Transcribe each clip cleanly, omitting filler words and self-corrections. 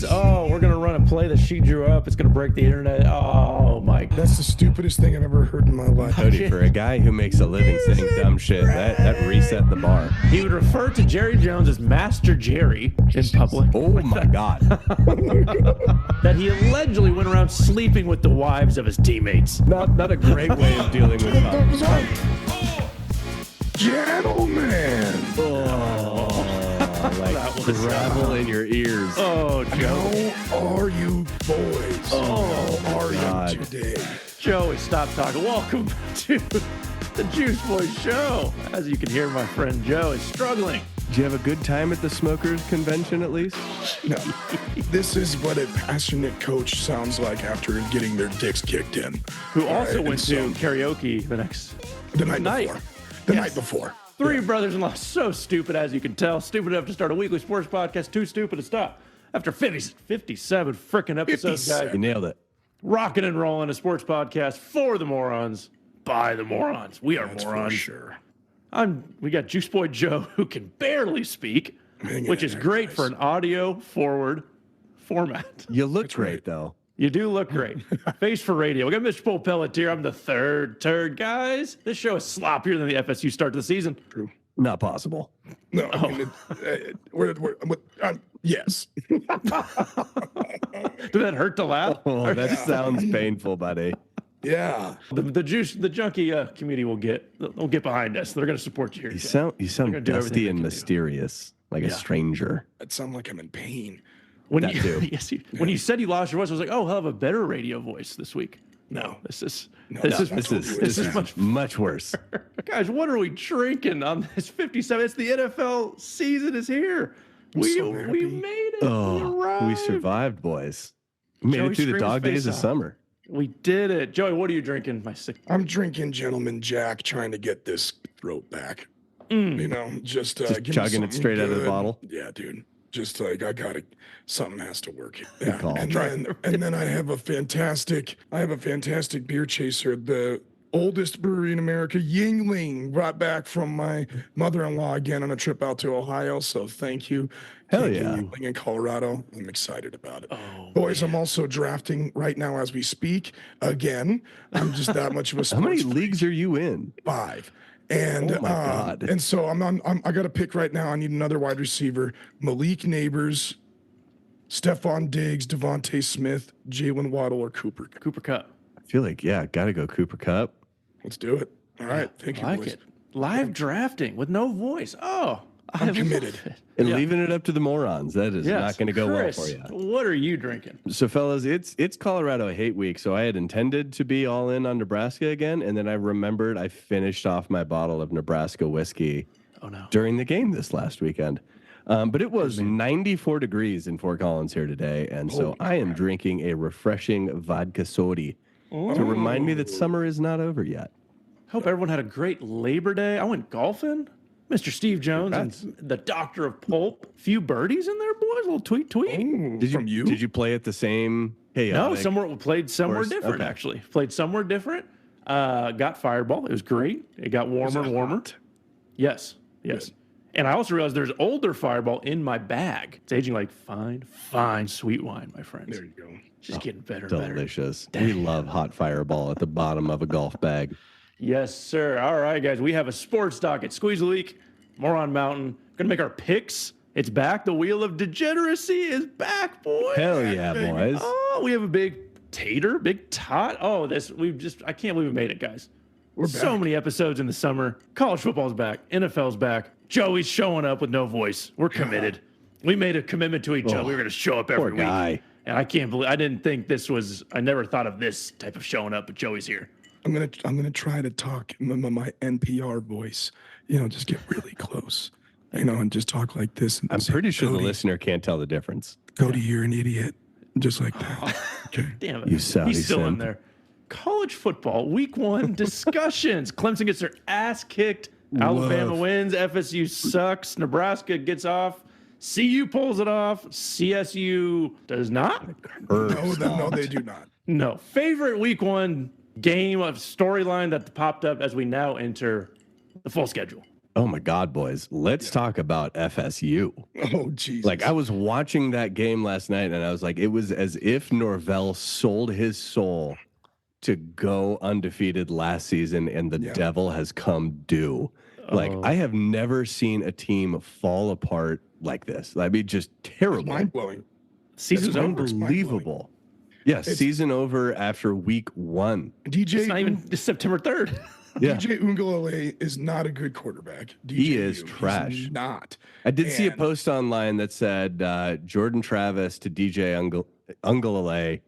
Oh, we're going to run a play that she drew up. It's going to break the internet. Oh, my God. That's the stupidest thing I've ever heard in my life. Cody, for a guy who makes a living saying dumb shit, that reset the bar. He would refer to Jerry Jones as Master Jerry in public. Oh, my God. That he allegedly went around sleeping with the wives of his teammates. Not a great way of dealing with fun. Gentlemen. Like gravel in your ears. Oh, Joe. How are you boys? How are God. you today? Joey, stop talking. Welcome to the Juice Boys Show. As you can hear, my friend Joe is struggling. Did you have a good time at the smokers convention at least? No. This is what a passionate coach sounds like after getting their dicks kicked in. Who also Right, went to and karaoke the night before. The night before. Three brothers-in-law, so stupid as you can tell. Stupid enough to start a weekly sports podcast, too stupid to stop. After 57 freaking episodes, 57. guys. You nailed it. Rocking and rolling a sports podcast for the morons, by the morons. We are That's morons. for sure. We got Juice Boy Joe, who can barely speak, Hang which in is there, great guys. for an audio-forward format. You look great, though. You do look great. Face for radio. We got Mr. Paul Pelletier. I'm the third turd, guys. This show is sloppier than the FSU start to the season. True. Not possible. No, I mean, yes. Did that hurt to laugh? Oh, that sounds painful, buddy. Yeah. The junkie community will get behind us. They're going to support you here. You Joe. sound gonna do everything dusty we and can do. mysterious, like a stranger. That sounds like I'm in pain. When that you, too. yes, when you said you lost your voice, I was like, oh, he'll have a better radio voice this week. No, this is much worse. Guys, what are we drinking on this 57? It's the NFL season is here. We so happy. made it. Oh, we survived, boys. We made Joey it through the screamed his dog face days of off. summer. We did it. Joey, what are you drinking, my sick? I'm drinking Gentleman Jack, trying to get this throat back. You know, just give me chugging it something straight out of the good. bottle? Yeah, dude. Just like something has to work here. Good call. And then I have a fantastic beer chaser, the oldest brewery in America, Yingling, brought back from my mother-in-law again on a trip out to Ohio. So thank you. Hell Thank you, yeah. Yingling in Colorado. I'm excited about it. Oh, Boys, I'm also drafting right now as we speak. Again, I'm just that much of a How many sports leagues are you in? 5. And Oh my God. and so I got to pick right now. I need another wide receiver: Malik Neighbors, Stephon Diggs, Devontae Smith, Jalen Waddle, or Cooper. Cooper Cup. I feel like, gotta go Cooper Cup. Let's do it. All right, thank you, Like boys. it. Live drafting with no voice. Oh, I'm committed. And Yeah. leaving it up to the morons. That is Yes. not going to go Chris, well for you. What are you drinking? So, fellas, it's Colorado hate week. So I had intended to be all in on Nebraska again, and then I remembered I finished off my bottle of Nebraska whiskey Oh no. during the game this last weekend. But it was 94 degrees in Fort Collins here today, and so I am drinking a refreshing vodka soda to remind me that summer is not over yet. Hope everyone had a great Labor Day. I went golfing. Mr. Steve Jones and the Doctor of Pulp. Few birdies in there, boys. A little tweet. Did you play at the same? No, played somewhere course? different. Okay. Actually, played somewhere different. Got Fireball. It was great. It got warmer and warmer. hot? Yes. And I also realized there's older Fireball in my bag. It's aging like fine sweet wine, my friends. There you go. Just getting better and better. Delicious. We love hot Fireball at the bottom of a golf bag. Yes, sir. All right, guys. We have a sports docket. Squeeze a leak. Moron Mountain. Gonna make our picks. It's back. The wheel of degeneracy is back, boys. Hell yeah, boys. Oh, we have a big tater, big tot. Oh, I can't believe we made it, guys. We're So back. many episodes in the summer. College football's back. NFL's back. Joey's showing up with no voice. We're committed. We made a commitment to each other. We were going to show up every Poor week. guy. And I can't believe, I didn't think I never thought of this type of showing up, but Joey's here. I'm gonna try to talk in my NPR voice. Just get really close. And just talk like this. And I'm say, pretty sure the Cody, listener can't tell the difference. Cody, you're an idiot. Just like that. Okay. Damn it. You Saudi He's still in simp. there. College football, week 1 discussions. Clemson gets their ass kicked. Alabama wins. FSU sucks. Nebraska gets off. CU pulls it off. CSU does not. No, they do not. No. Favorite week 1 game of storyline that popped up as we now enter the full schedule. Oh my God, boys. Let's talk about FSU. Oh, Jesus. Like, I was watching that game last night and I was like, it was as if Norvell sold his soul to go undefeated last season and the devil has come due. Like, I have never seen a team fall apart like this. I mean, just terrible. Mind-blowing. Season's unbelievable. Yes, season over after week 1. DJ, it's not even September 3rd. Yeah. DJ Ungalale is not a good quarterback. He is trash. He's not. I did see a post online that said Jordan Travis to DJ Ungalale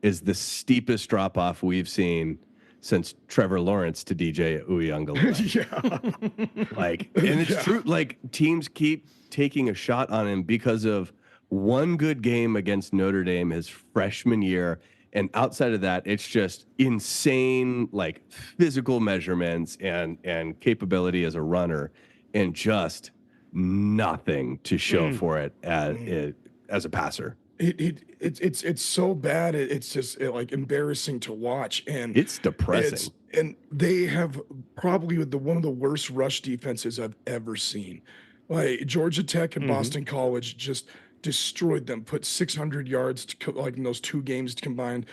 is the steepest drop off we've seen since Trevor Lawrence to DJ Uiagalelei. Yeah. Like, and it's true. Like, teams keep taking a shot on him because of one good game against Notre Dame his freshman year. And outside of that, it's just insane, like, physical measurements and capability as a runner, and just nothing to show for it as a passer. It's so bad. It's just like embarrassing to watch, and it's depressing. And they have probably one of the worst rush defenses I've ever seen. Like, Georgia Tech and Boston College just destroyed them, put 600 yards like in those 2 games combined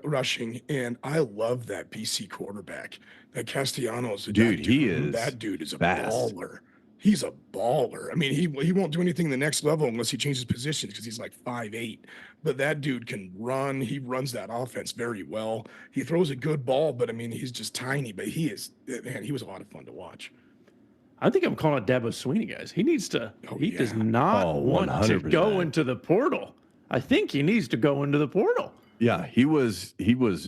rushing. And I love that BC quarterback. That Castellanos, that dude is a baller. He's a baller. I mean, he won't do anything the next level unless he changes positions because he's like 5'8". But that dude can run. He runs that offense very well. He throws a good ball, but I mean, he's just tiny. But he was a lot of fun to watch. I think I'm calling it Dabo Sweeney, guys. He needs to. He does not want 100%. to go into the portal. I think he needs to go into the portal. Yeah, he was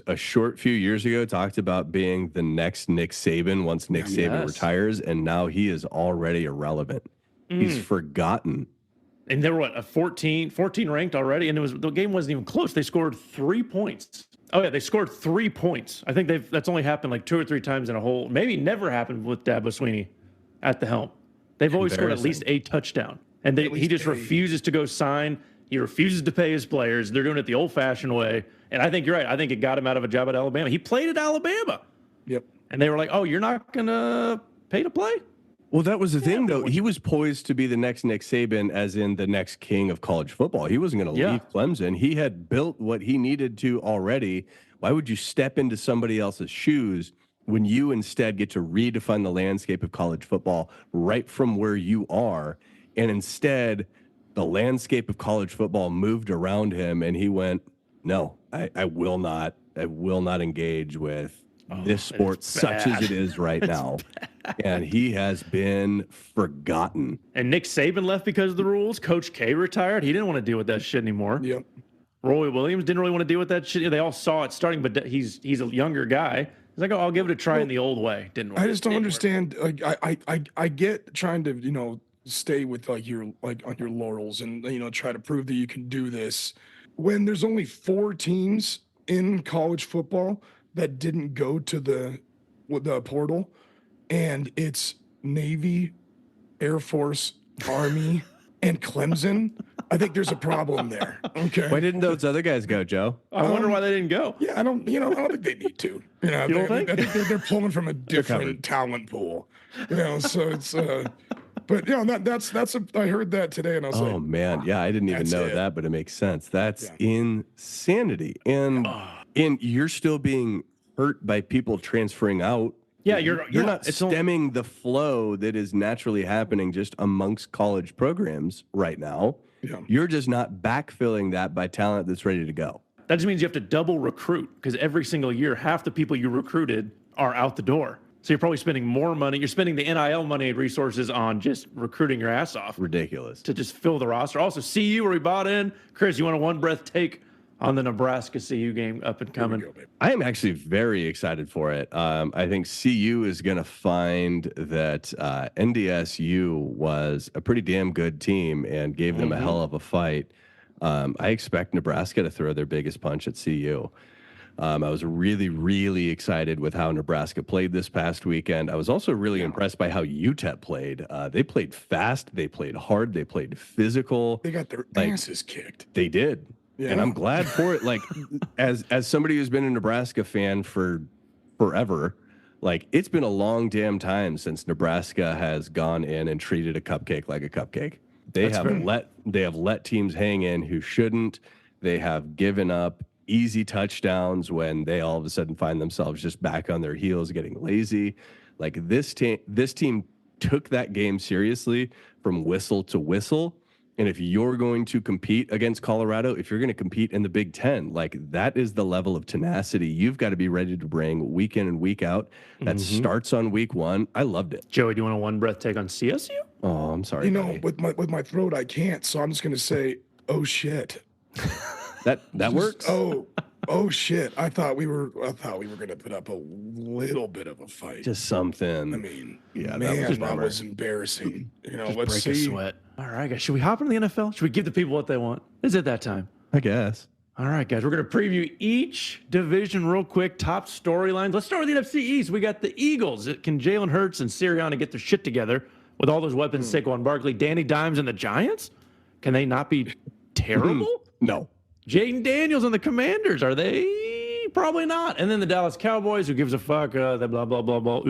a short few years ago talked about being the next Nick Saban once Nick Saban retires, and now he is already irrelevant. He's forgotten. And they were a 14 ranked already, and the game wasn't even close. They scored 3 points. Oh yeah, they scored 3 points. I think that's only happened like 2 or 3 times in a whole, maybe never happened with Dabo Sweeney at the helm. They've always scored at least a touchdown, and he just refuses to go sign. He refuses to pay his players. They're doing it the old-fashioned way, and I think you're right. I think it got him out of a job at Alabama. He played at Alabama. Yep. And they were like, "Oh, you're not gonna pay to play?" Well, that was the thing, though. He was poised to be the next Nick Saban, as in the next king of college football. He wasn't going to leave Clemson. He had built what he needed to already. Why would you step into somebody else's shoes when you instead get to redefine the landscape of college football right from where you are? And instead, the landscape of college football moved around him, and he went, "No, I will not. I will not engage with this sport such as it is right now." And he has been forgotten. And Nick Saban left because of the rules. Coach K retired. He didn't want to deal with that shit anymore. Yep. Roy Williams didn't really want to deal with that shit. They all saw it starting, but he's a younger guy. He's like, "Oh, I'll give it a try in the old way." Didn't. I just don't understand. Like, I get trying to stay with on your laurels and try to prove that you can do this when there's only 4 teams in college football that didn't go to the portal, and it's Navy, Air Force, Army, and Clemson. I think there's a problem there. Okay. Why didn't those other guys go, Joe? I wonder why they didn't go. Yeah, I don't think they need to. You don't think? I think they're pulling from a different talent pool. So it's but I heard that today, and I was like, oh man, yeah, I didn't even know that, but it makes sense. That's insanity. And you're still being hurt by people transferring out. Yeah, you're not stemming the flow that is naturally happening just amongst college programs right now. Yeah. You're just not backfilling that by talent that's ready to go. That just means you have to double recruit, because every single year, half the people you recruited are out the door. So you're probably spending more money. You're spending the NIL money and resources on just recruiting your ass off. Ridiculous. To just fill the roster. Also, CU, where we bought in. Chris, you want a one-breath take on the Nebraska CU game up and coming? I am actually very excited for it. I think CU is going to find that NDSU was a pretty damn good team and gave them a hell of a fight. I expect Nebraska to throw their biggest punch at CU. I was really, really excited with how Nebraska played this past weekend. I was also really impressed by how UTEP played. They played fast. They played hard. They played physical. They got their asses kicked. They did. Yeah. And I'm glad for it. Like, as somebody who's been a Nebraska fan for forever, Like, it's been a long damn time since Nebraska has gone in and treated a cupcake like a cupcake. They have let teams hang in who shouldn't. They have given up easy touchdowns when they all of a sudden find themselves just back on their heels, getting lazy. Like, this team took that game seriously from whistle to whistle. And if you're going to compete against Colorado, if you're going to compete in the Big Ten, like, that is the level of tenacity you've got to be ready to bring week in and week out. That starts on week 1. I loved it. Joey, do you want a one breath take on CSU? Oh, I'm sorry. buddy. With my throat, I can't. So I'm just going to say, oh shit. That works. Oh shit. I thought we were going to put up a little bit of a fight. Just something. I mean, yeah, man, that was embarrassing. Let's Break a see. sweat. All right, guys. Should we hop into the NFL? Should we give the people what they want? Is it that time? I guess. All right, guys. We're going to preview each division real quick. Top storylines. Let's start with the NFC East. We got the Eagles. Can Jalen Hurts and Sirianni get their shit together with all those weapons? Saquon Barkley, Danny Dimes, and the Giants? Can they not be terrible? No. Jaden Daniels and the Commanders, are they? Probably not. And then the Dallas Cowboys, who gives a fuck? The blah, blah, blah, blah.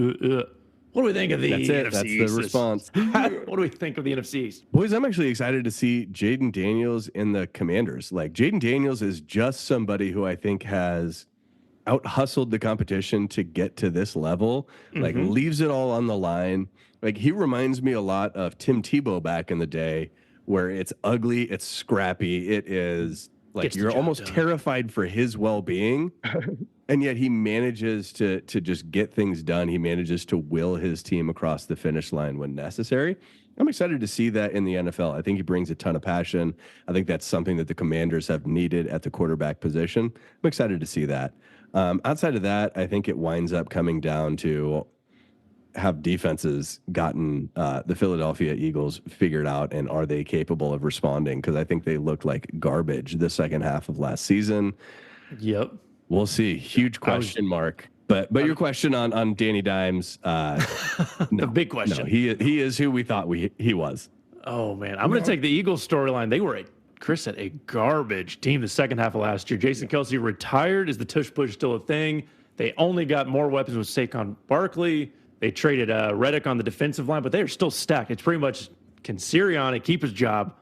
What do we think of the That's it. NFC That's East? the response. What do we think of the NFC East? Boys, I'm actually excited to see Jaden Daniels in the Commanders. Like, Jaden Daniels is just somebody who I think has out-hustled the competition to get to this level. Like, leaves it all on the line. Like, he reminds me a lot of Tim Tebow back in the day, where it's ugly, it's scrappy, it is like you're almost terrified for his well-being, and yet he manages to just get things done. He manages to will his team across the finish line when necessary. I'm excited to see that in the NFL. I think he brings a ton of passion. I think that's something that the Commanders have needed at the quarterback position. I'm excited to see that. Outside of that, I think it winds up coming down to, have defenses gotten the Philadelphia Eagles figured out, and are they capable of responding? Because I think they looked like garbage the second half of last season. Yep. We'll see. Huge question mark. But your question on Danny Dimes, The big question. No, he is who we thought he was. Oh, man. I'm going to take the Eagles storyline. They were Chris said, a garbage team the second half of last year. Jason Kelsey retired. Is the tush push still a thing? They only got more weapons with Saquon Barkley. They traded Reddick on the defensive line, but they are still stacked. It's pretty much, can Sirianni keep his job?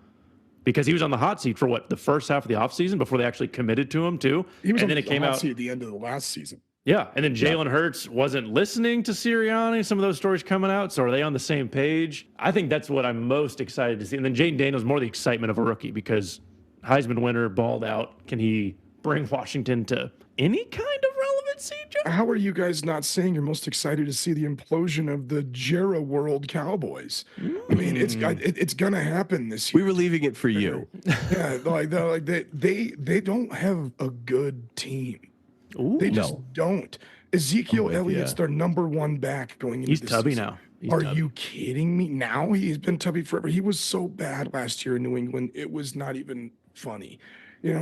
Because he was on the hot seat for the first half of the offseason before they actually committed to him, too. He was and on then the it came hot out seat at the end of the last season. Yeah, and then Jalen Hurts wasn't listening to Sirianni. Some of those stories coming out. So are they on the same page? I think that's what I'm most excited to see. And then Jaden Daniels, more the excitement of a rookie, because Heisman winner, balled out. Can he bring Washington to any kind of relevancy, Joe? How are you guys not saying you're most excited to see the implosion of the Jera World Cowboys? I mean, it's gonna happen this year. We were leaving it for you. Yeah, they don't have a good team. Ooh, They just don't. Ezekiel Elliott's their number one back going into he's this tubby season. now. He's Are tubby. you kidding me? Now he's been tubby forever. He was so bad last year in New England. It was not even funny.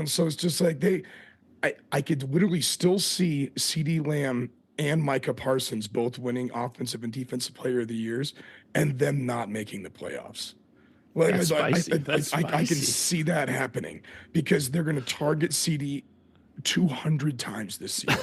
So it's just like I could literally still see CeeDee Lamb and Micah Parsons both winning offensive and defensive player of the years and them not making the playoffs. Like, That's spicy. I can see that happening because they're going to target CD 200 times this season.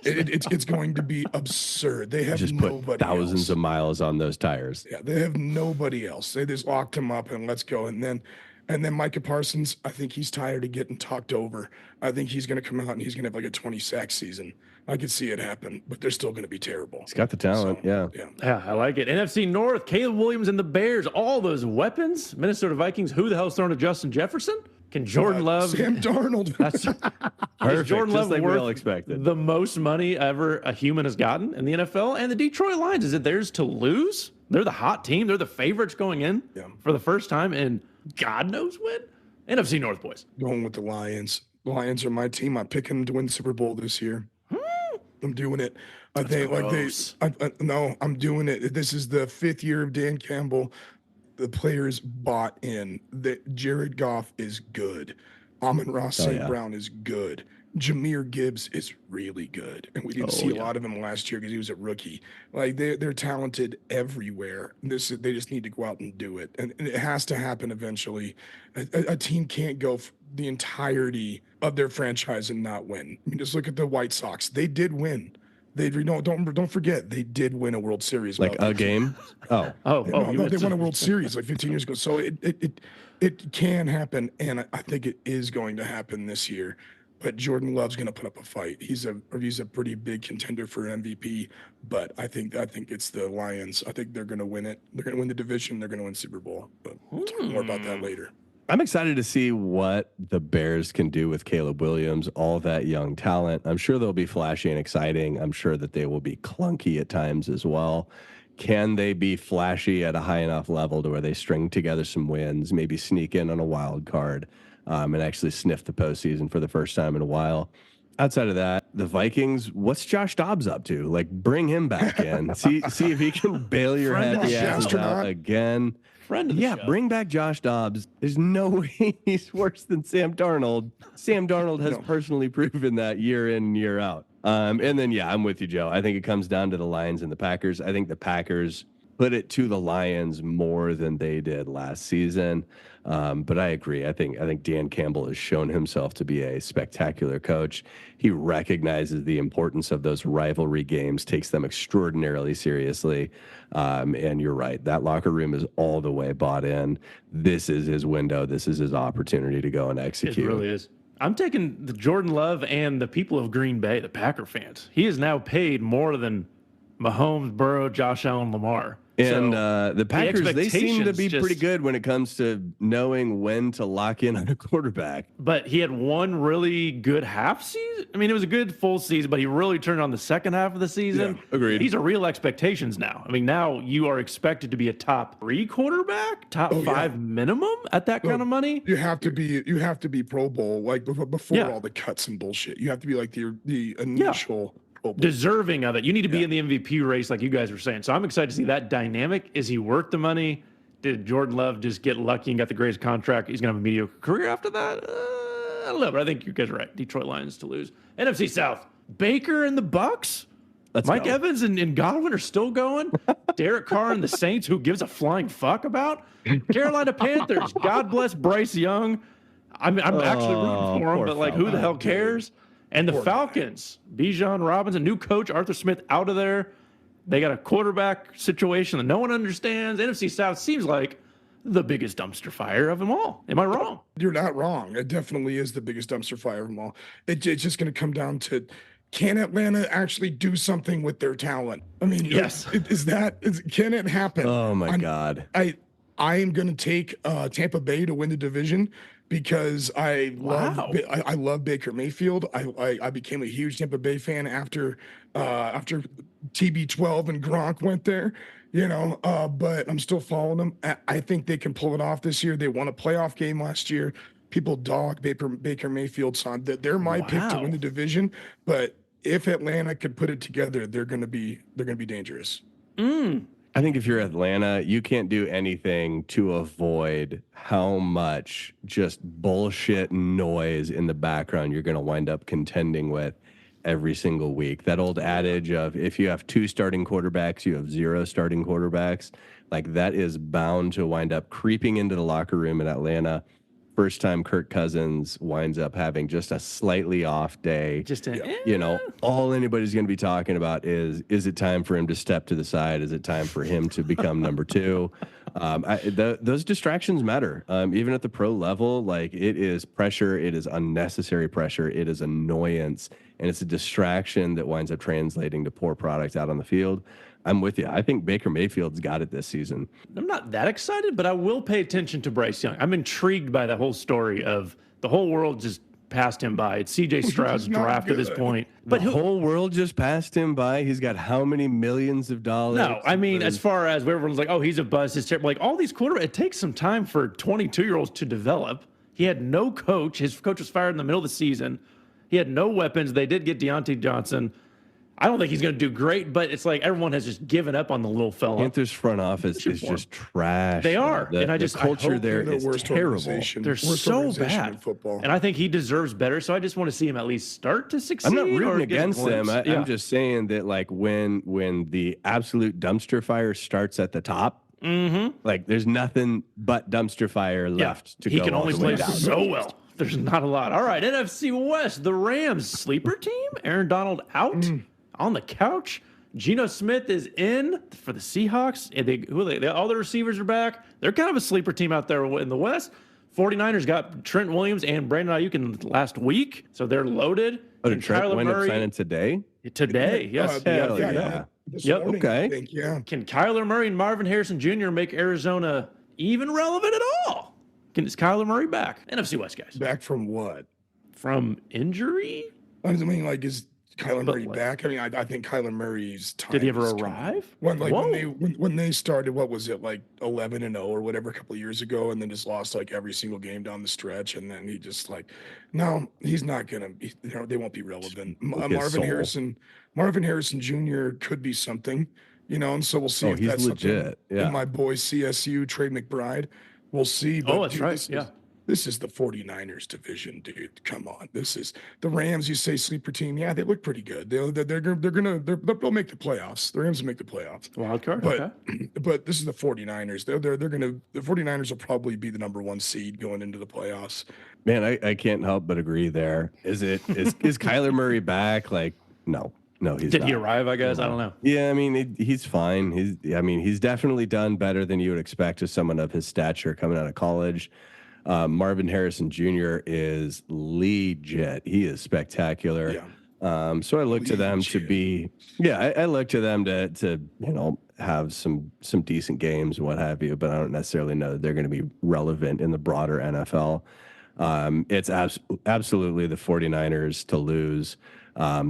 It's going to be absurd. They have Just nobody put thousands else. of miles on those tires. Yeah, they have nobody else. They just locked him up and let's go. And then Micah Parsons, I think he's tired of getting talked over. I think he's going to come out and he's going to have like a 20 sack season. I could see it happen, but they're still going to be terrible. He's got the talent. So, Yeah, I like it. NFC North, Caleb Williams and the Bears, all those weapons. Minnesota Vikings, who the hell's throwing to Justin Jefferson? Can Jordan Love? Sam Darnold. That's Perfect, Jordan Love just like we worth all expected. the most money ever a human has gotten in the NFL. And the Detroit Lions, is it theirs to lose? They're the hot team. They're the favorites going in for the first time in God knows when. NFC North, boys. Going with the Lions. The Lions are my team. I'm picking them to win Super Bowl this year. I'm doing it. No, I'm doing it. This is the 5th year of Dan Campbell. The players bought in that Jared Goff is good. Amon-Ra St. Brown is good. Jahmyr Gibbs is really good. And we didn't see a lot of him last year because he was a rookie. Like they're talented everywhere. They just need to go out and do it. And it has to happen eventually. A team can't go the entirety of their franchise and not win. I mean, just look at the White Sox. They did win. Don't forget they did win a World Series. Like about a game? Oh. they won a World Series like 15 years ago. So it can happen, and I think it is going to happen this year. But Jordan Love's going to put up a fight. He's a pretty big contender for MVP. But I think it's the Lions. I think they're going to win it. They're going to win the division. They're going to win Super Bowl. But we'll talk more about that later. I'm excited to see what the Bears can do with Caleb Williams, all that young talent. I'm sure they'll be flashy and exciting. I'm sure that they will be clunky at times as well. Can they be flashy at a high enough level to where they string together some wins, maybe sneak in on a wild card, and actually sniff the postseason for the first time in a while? Outside of that, the Vikings, what's Josh Dobbs up to? Like, bring him back in. see if he can bail your happy ass out again. Friend of the show. Bring back Josh Dobbs. There's no way he's worse than Sam Darnold. Sam Darnold has personally proven that year in and year out. And then, I'm with you, Joe. I think it comes down to the Lions and the Packers. I think the Packers put it to the Lions more than they did last season. But I agree. I think Dan Campbell has shown himself to be a spectacular coach. He recognizes the importance of those rivalry games, takes them extraordinarily seriously. And you're right. That locker room is all the way bought in. This is his window. This is his opportunity to go and execute. It really is. I'm taking the Jordan Love and the people of Green Bay, the Packer fans. He is now paid more than Mahomes, Burrow, Josh Allen, Lamar. And the Packers, they seem to be pretty good when it comes to knowing when to lock in on a quarterback. But he had one really good half season. I mean, it was a good full season, but he really turned on the second half of the season. Yeah, agreed. These are real expectations now. I mean, now you are expected to be a top 3 quarterback, top 5 minimum at that kind of money. You have to be Pro Bowl like before all the cuts and bullshit. You have to be like the initial. Deserving of it. You need to be in the MVP race, like you guys were saying. So I'm excited to see that dynamic. Is he worth the money? Did Jordan Love just get lucky and got the greatest contract? He's going to have a mediocre career after that? I don't know, but I think you guys are right. Detroit Lions to lose. NFC South, Baker and the Bucks. Mike Evans and Godwin are still going. Derek Carr and the Saints, who gives a flying fuck about? Carolina Panthers, God bless Bryce Young. I'm actually rooting for him, but like, who the hell cares? And the Falcons, Bijan Robinson, new coach Arthur Smith out of there. They got a quarterback situation that no one understands. NFC South seems like the biggest dumpster fire of them all. Am I wrong? You're not wrong. It definitely is the biggest dumpster fire of them all. It's just going to come down to, can Atlanta actually do something with their talent? I mean, yes. Can it happen? Oh, my God. I am going to take Tampa Bay to win the division, because I love Baker Mayfield. I became a huge Tampa Bay fan after TB12 and Gronk went there, but I'm still following them. I think they can pull it off this year. They won a playoff game last year. People dog Baker Mayfield, so they're my pick to win the division. But if Atlanta could put it together, they're going to be dangerous. I think if you're Atlanta, you can't do anything to avoid how much just bullshit noise in the background you're going to wind up contending with every single week. That old adage of, if you have 2 starting quarterbacks, you have 0 starting quarterbacks. Like, that is bound to wind up creeping into the locker room in Atlanta. First time Kirk Cousins winds up having just a slightly off day. All anybody's going to be talking about is it time for him to step to the side? Is it time for him to become number 2? Those distractions matter. Even at the pro level, like, it is pressure. It is unnecessary pressure. It is annoyance. And it's a distraction that winds up translating to poor product out on the field. I'm with you. I think Baker Mayfield's got it this season. I'm not that excited, but I will pay attention to Bryce Young. I'm intrigued by that whole story of the whole world just passed him by. It's C.J. Stroud's draft at this point. But the whole world just passed him by. He's got how many millions of dollars? No, I mean, as far as where everyone's like, oh, he's a buzz. He's terrible. Like, all these quarterbacks, it takes some time for 22-year-olds to develop. He had no coach. His coach was fired in the middle of the season. He had no weapons. They did get Deontay Johnson. I don't think he's going to do great, but it's like everyone has just given up on the little fella. Panthers front office is just trash. They are. And the culture there is terrible. They're so bad. And I think he deserves better, so I just want to see him at least start to succeed. I'm not rooting against them. I'm just saying that, like, when the absolute dumpster fire starts at the top, like, there's nothing but dumpster fire left to go. He can only play down. So well. There's not a lot. All right, NFC West, the Rams sleeper team. Aaron Donald out. on the couch. Geno Smith is in for the Seahawks. And all the receivers are back. They're kind of a sleeper team out there in the West. 49ers got Trent Williams and Brandon Ayuk in last week, so they're loaded. Oh, did Trent wind up signing today? Today, yes. Yeah. Yep. Okay. Can Kyler Murray and Marvin Harrison Jr. make Arizona even relevant at all? Is Kyler Murray back? NFC West, guys. Back from what? From injury? I mean, like, is Kyler Murray back? I mean, I think Kyler Murray's time. Did he ever arrive? When they started, what was it, like 11-0 or whatever a couple of years ago, and then just lost like every single game down the stretch, and then he just like, no, he's not gonna be. They won't be relevant. Marvin Harrison Jr. could be something, and so we'll see if he's that's legit. something. Yeah. And my boy CSU Trey McBride, we'll see. But that's right. This is the 49ers division, dude. Come on. This is the Rams. You say sleeper team. Yeah, they look pretty good. They'll make the playoffs. The Rams will make the playoffs. Wild card. But this is the 49ers. The 49ers will probably be the number 1 seed going into the playoffs. Man, I can't help but agree there. Is Kyler Murray back? Like, no, he's Did not. he arrive, I guess? I don't know. Yeah, I mean, he's fine. He's definitely done better than you would expect of someone of his stature coming out of college. Marvin Harrison Jr. is legit. He is spectacular. Yeah. So I look to them to be, I look to them to have some decent games and what have you, but I don't necessarily know that they're going to be relevant in the broader NFL. It's absolutely the 49ers to lose.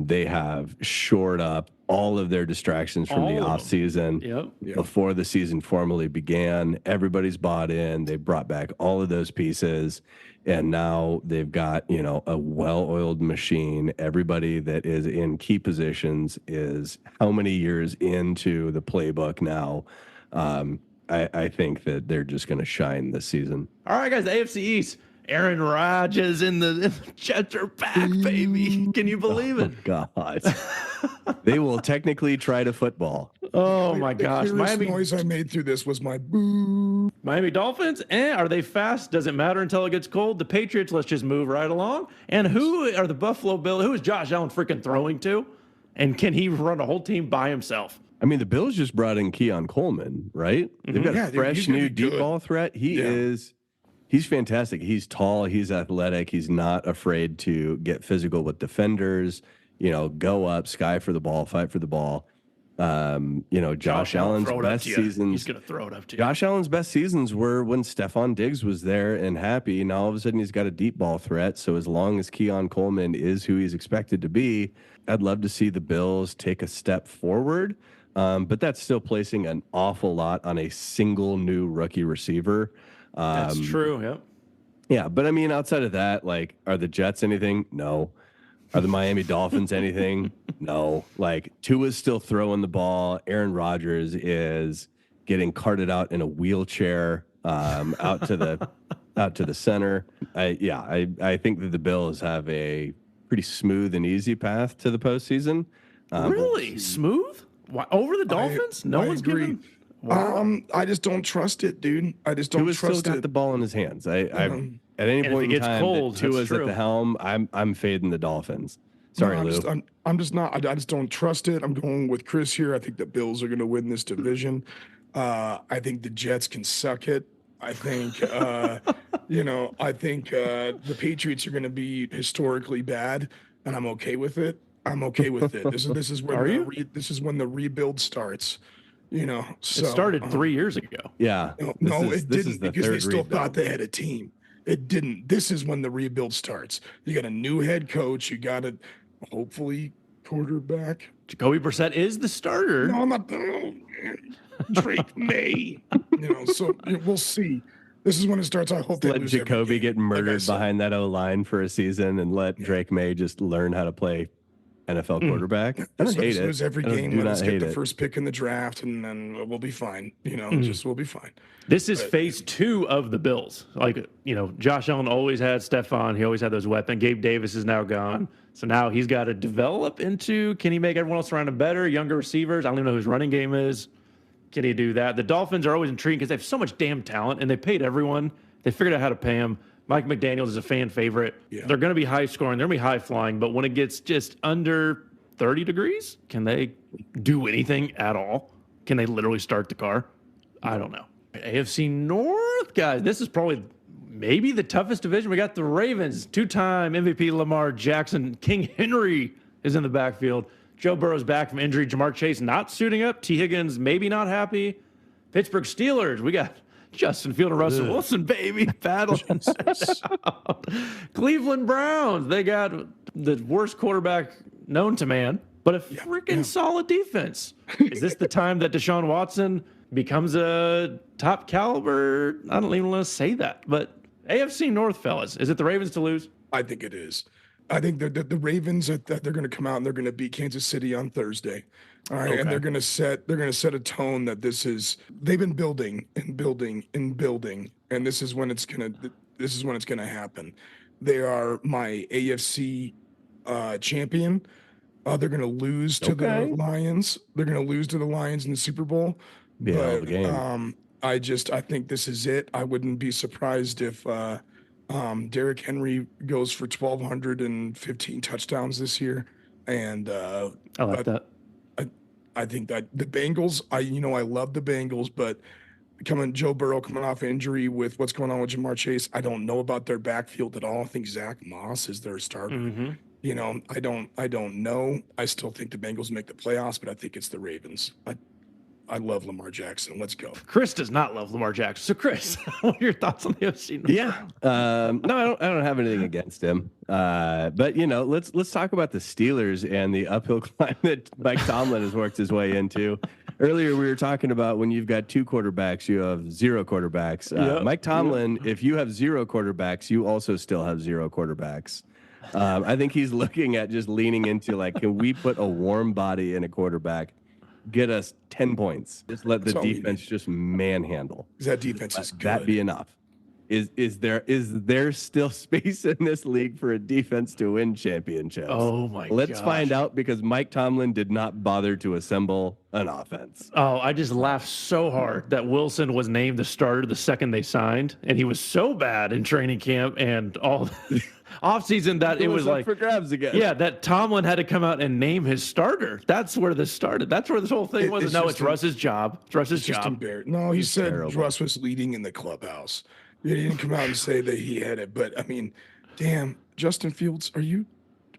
They have shored up all of their distractions from the offseason before the season formally began. Everybody's bought in. They brought back all of those pieces, and now they've got, a well-oiled machine. Everybody that is in key positions is how many years into the playbook now. I think that they're just going to shine this season. All right, guys, the AFC East. Aaron Rodgers in the Jets are back, baby. Can you believe it? God. They will technically try to football. Oh, my gosh. The noise I made through this was my boo. Miami Dolphins, are they fast? Doesn't matter until it gets cold. The Patriots, let's just move right along. And who are the Buffalo Bills? Who is Josh Allen freaking throwing to? And can he run a whole team by himself? I mean, the Bills just brought in Keon Coleman, right? They've got a fresh new deep ball threat. He's fantastic. He's tall. He's athletic. He's not afraid to get physical with defenders, go up, sky for the ball, fight for the ball. Josh Allen's best seasons. He's going to throw it up to you. Josh Allen's best seasons were when Stephon Diggs was there and happy. Now all of a sudden he's got a deep ball threat. So as long as Keon Coleman is who he's expected to be, I'd love to see the Bills take a step forward. But that's still placing an awful lot on a single new rookie receiver. That's true. Yep. Yeah, but I mean, outside of that, like, are the Jets anything? No. Are the Miami Dolphins anything? No. Like, Tua's still throwing the ball. Aaron Rodgers is getting carted out in a wheelchair out to the center. I think that the Bills have a pretty smooth and easy path to the postseason. Really smooth? Why, over the Dolphins? I agree. Wow. I just don't trust it, dude. I just don't trust it. Tua's still got the ball in his hands. At any point in time that Tua's at the helm, I'm fading the Dolphins. Sorry, Lou. I'm just not. I just don't trust it. I'm going with Chris here. I think the Bills are going to win this division. I think the Jets can suck it. I think, I think the Patriots are going to be historically bad, and I'm okay with it. I'm okay with it. This is when this is when the rebuild starts. So it started 3 years ago. Yeah. It didn't because they still thought they had a team. It didn't. This is when the rebuild starts. You got a new head coach. You got a hopefully quarterback. Jacoby Brissett is the starter. No, I'm not. Drake May. So we'll see. This is when it starts. I hope let Jacoby get murdered behind that O-line for a season and let Drake May just learn how to play NFL quarterback. I don't hate it. Lose every game. Let us get the first pick in the draft, and then we'll be fine. We'll be fine. This is phase 2 of the Bills. Like, Josh Allen always had Stephon. He always had those weapons. Gabe Davis is now gone. So now he's got to develop into, can he make everyone else around him better? Younger receivers. I don't even know who his running game is. Can he do that? The Dolphins are always intriguing because they have so much damn talent, and they paid everyone. They figured out how to pay him. Mike McDaniels is a fan favorite. Yeah. They're going to be high scoring. They're going to be high flying. But when it gets just under 30 degrees? Can they do anything at all? Can they literally start the car? I don't know. AFC North, guys, this is probably maybe the toughest division. We got the Ravens, two-time MVP Lamar Jackson. King Henry is in the backfield. Joe Burrow's back from injury. Jamar Chase not suiting up. T. Higgins maybe not happy. Pittsburgh Steelers, we got Justin Field and Russell Wilson, baby, battling. Cleveland Browns, they got the worst quarterback known to man, but a freaking solid defense. Is this the time that Deshaun Watson becomes a top caliber? I don't even want to say that, but AFC North, fellas, is it the Ravens to lose? I think it is. I think the Ravens they're going to come out and they're going to beat Kansas City on Thursday. All right, and they're going to set a tone that they've been building and building and building, and this is when it's going to happen. They are my AFC champion. They're going to lose to the Lions. They're going to lose to the Lions in the Super Bowl. Yeah, but the game. I think this is it. I wouldn't be surprised if Derrick Henry goes for 1,215 touchdowns this year, and I like that. I think that the Bengals, I love the Bengals, but Joe Burrow coming off injury with what's going on with Jamar Chase, I don't know about their backfield at all. I think Zach Moss is their starter. Mm-hmm. I don't know. I still think the Bengals make the playoffs, but I think it's the Ravens. I love Lamar Jackson. Let's go. Chris does not love Lamar Jackson. So, Chris, what are your thoughts on the AFC North? Yeah. No, I don't have anything against him. But let's talk about the Steelers and the uphill climb that Mike Tomlin has worked his way into. Earlier, we were talking about when you've got two quarterbacks, you have zero quarterbacks. Mike Tomlin, if you have zero quarterbacks, you also still have zero quarterbacks. I think he's looking at just leaning into can we put a warm body in a quarterback? Get us 10 points. Just let the defense just manhandle. That defense is good. That be enough. Is there still space in this league for a defense to win championships? Oh my god. Let's find out, because Mike Tomlin did not bother to assemble an offense. Oh, I just laughed so hard that Wilson was named the starter the second they signed, and he was so bad in training camp and all offseason that it was for grabs again. Yeah, that Tomlin had to come out and name his starter. That's where this started. That's where this whole thing was. No, it's Russ's job. It's Russ's job. No, he said Russ was leading in the clubhouse. He didn't come out and say that he had it, but I mean, damn, Justin Fields, are you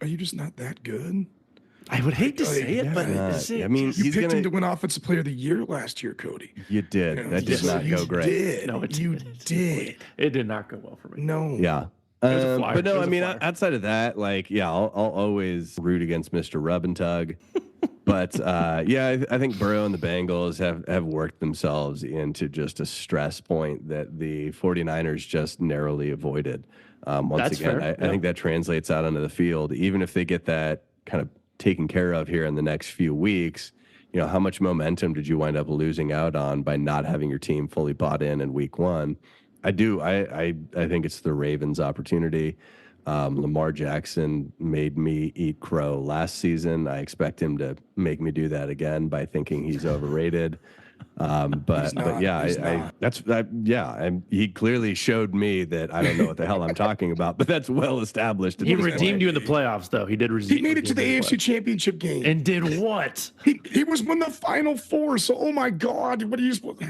just not that good? I would hate to say it, but I mean, you picked him to win Offensive Player of the Year last year, Cody. You did. That did not go great. No, you did. It did not go well for me. No. Yeah. But no, I mean, outside of that, I'll always root against Mr. Rub and Tug. But I think Burrow and the Bengals have worked themselves into just a stress point that the 49ers just narrowly avoided. Once again, I think that translates out onto the field. Even if they get that kind of taken care of here in the next few weeks, how much momentum did you wind up losing out on by not having your team fully bought in week one? I think it's the Ravens' opportunity. Lamar Jackson made me eat crow last season. I expect him to make me do that again by thinking he's overrated. He clearly showed me that I don't know what the hell I'm talking about, but that's well established. He redeemed you in the playoffs, though. He did. He made it to the AFC Championship game and did what? He was in the Final Four. So, oh my God, what are you supposed?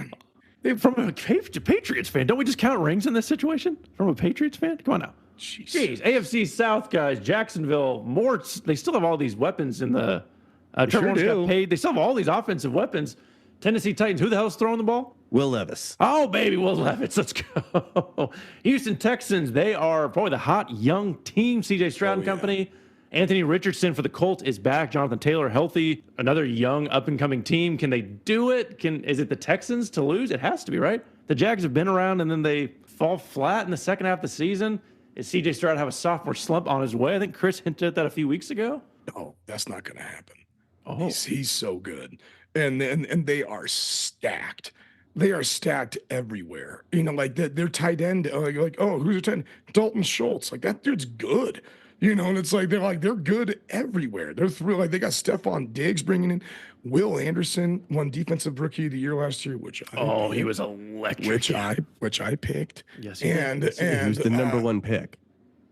From a Patriots fan, don't we just count rings in this situation? From a Patriots fan, come on now. Jeez, AFC South guys, Jacksonville, Morts. They still have all these weapons in the. Trevor Lawrence got paid. They still have all these offensive weapons. Tennessee Titans. Who the hell's throwing the ball? Will Levis. Oh, baby, Will Levis. Let's go. Houston Texans. They are probably the hot young team. C.J. Stroud and company. Anthony Richardson for the Colts is back. Jonathan Taylor healthy. Another young up-and-coming team. Can they do it? Is it the Texans to lose? It has to be, right? The Jags have been around, and then they fall flat in the second half of the season. Is C.J. Stroud have a sophomore slump on his way? I think Chris hinted at that a few weeks ago. No, that's not going to happen. Oh, he's so good, and they are stacked. They are stacked everywhere. Their tight end. Who's their tight end? Dalton Schultz. That dude's good. And it's they're good everywhere. They're thrilled. They got Stephon Diggs bringing in. Will Anderson won Defensive Rookie of the Year last year, he was electric. Which I picked. Yes, he was the number one pick.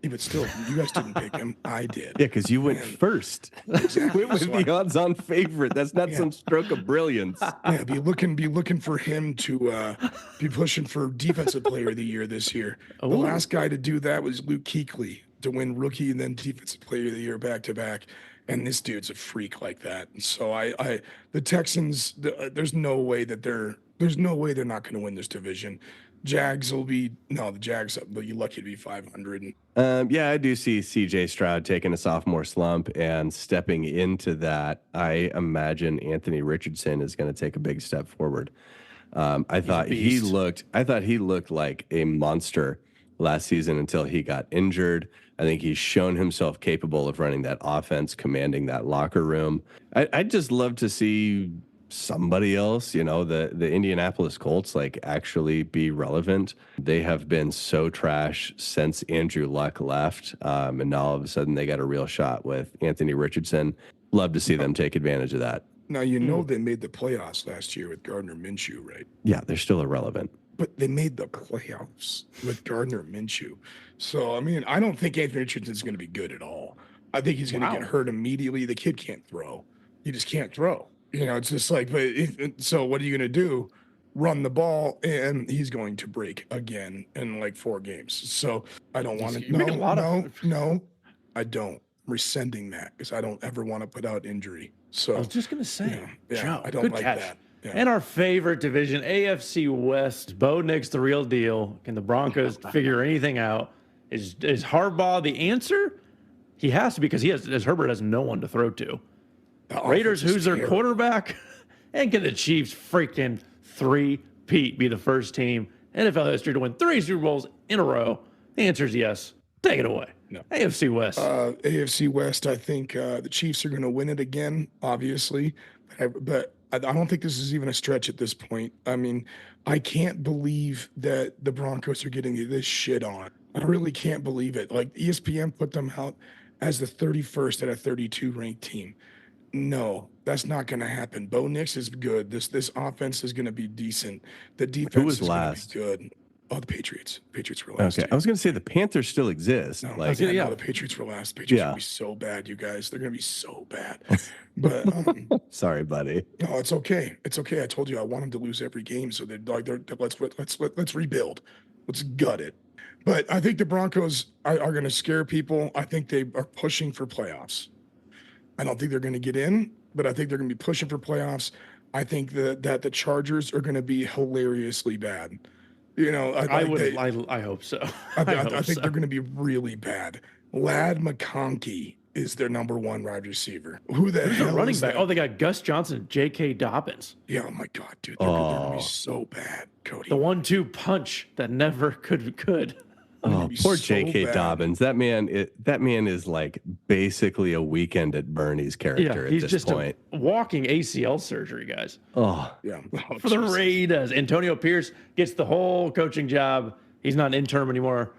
Yeah, but still, you guys didn't pick him. I did. Yeah, because you went first. Exactly. With the odds-on favorite. That's not some stroke of brilliance. Yeah, be looking for him to be pushing for defensive player of the year this year. The last guy to do that was Luke Kuechly to win rookie and then defensive player of the year back to back. And this dude's a freak like that. And so the Texans, there's no way they're not going to win this division. Jags will be the Jags, but you're lucky to be 500. Yeah, I do see CJ Stroud taking a sophomore slump and stepping into that. I imagine Anthony Richardson is going to take a big step forward. I thought he looked like a monster last season until he got injured. I think he's shown himself capable of running that offense, commanding that locker room. I'd just love to see somebody else, the Indianapolis Colts, like actually be relevant. They have been so trash since Andrew Luck left. And now all of a sudden they got a real shot with Anthony Richardson. Love to see them take advantage of that. Now, they made the playoffs last year with Gardner Minshew, right? Yeah, they're still irrelevant. But they made the playoffs with Gardner Minshew. So, I mean, I don't think Anthony Richardson's going to be good at all. I think he's going to get hurt immediately. The kid can't throw. He just can't throw. It's just like, so what are you going to do? Run the ball, and he's going to break again in like 4 games. So I don't want to. No, I don't. I'm rescinding that because I don't ever want to put out injury. So I was just going to say, Joe, I don't good like catch. that. Yeah. And our favorite division, AFC West. Bo Nick's the real deal. Can the Broncos figure anything out? Is Harbaugh the answer? He has to, because as Herbert has no one to throw to. Raiders, who's their quarterback? And can the Chiefs freaking three-peat be the first team in NFL history to win 3 Super Bowls in a row? The answer is yes. Take it away. No. AFC West. AFC West, I think the Chiefs are going to win it again, obviously. But I don't think this is even a stretch at this point. I mean, I can't believe that the Broncos are getting this shit on. I really can't believe it. Like, ESPN put them out as the 31st out of 32 ranked team. No, that's not going to happen. Bo Nix is good. This offense is going to be decent. The defense is going to be good. Oh, the Patriots. Patriots were last. Okay, I was going to say the Panthers still exist. No, the Patriots were last. Patriots are going to be so bad, you guys. They're going to be so bad. But sorry, buddy. No, it's okay. It's okay. I told you I want them to lose every game, so let's rebuild. Let's gut it. But I think the Broncos are going to scare people. I think they are pushing for playoffs. I don't think they're going to get in, but I think they're going to be pushing for playoffs. I think that the Chargers are going to be hilariously bad. I hope so. I think they're going to be really bad. Lad McConkey is their number 1 wide receiver. Who's the running back? That? Oh, they got Gus Johnson, J.K. Dobbins. Yeah, oh my God, dude. They're going to be so bad, Cody. The 1-2 punch that never could. Oh, poor J.K. Dobbins. That man is like basically a Weekend at Bernie's character at this point. He's just a walking ACL surgery, guys. Oh, yeah. For the Raiders. Antonio Pierce gets the whole coaching job. He's not an interim anymore.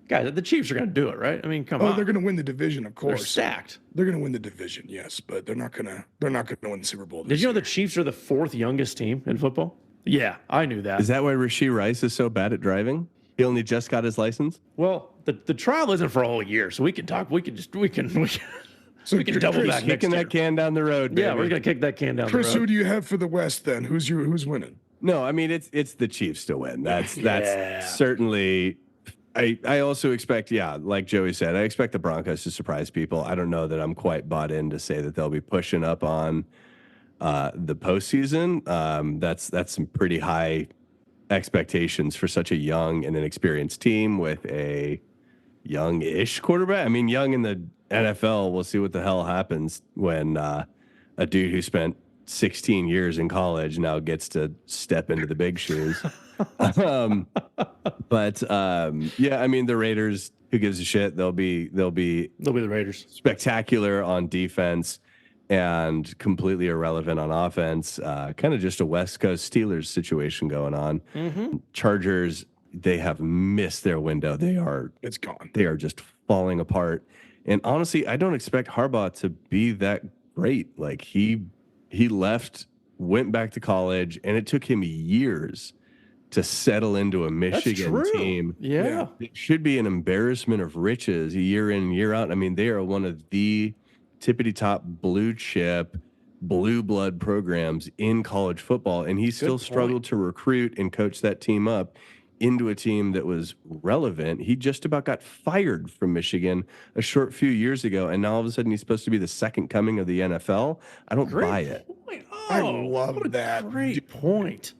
Guys, the Chiefs are going to do it, right? I mean, come on. They're going to win the division, of course. They're stacked. They're going to win the division, yes, but they're not going to win the Super Bowl. Did you know the Chiefs are the 4th youngest team in football? Yeah, I knew that. Is that why Rashee Rice is so bad at driving? He only just got his license? Well, the trial isn't for a whole year, so we can talk. We can double back. Kicking that can down the road, baby. Yeah, we're gonna kick that can down Chris, the road. who do you have for the West then? Who's winning? No, I mean it's the Chiefs to win. That's certainly. I also expect, like Joey said, I expect the Broncos to surprise people. I don't know that I'm quite bought in to say that they'll be pushing up on the postseason. That's some pretty high expectations for such a young and inexperienced team with a young-ish quarterback. I mean, young in the NFL. We'll see what the hell happens when a dude who spent 16 years in college now gets to step into the big shoes. But I mean, the Raiders, who gives a shit? They'll be the Raiders. Spectacular on defense and completely irrelevant on offense. Kind of just a West Coast Steelers situation going on. Mm-hmm. Chargers, they have missed their window. It's gone. They are just falling apart. And honestly, I don't expect Harbaugh to be that great. Like he left, went back to college, and it took him years to settle into a Michigan team. Yeah. It should be an embarrassment of riches year in, year out. I mean, they are one of the tippity top blue chip, blue blood programs in college football. And he still struggled to recruit and coach that team up into a team that was relevant. He just about got fired from Michigan a short few years ago. And now all of a sudden he's supposed to be the second coming of the NFL. I don't buy it. I love that. Great point.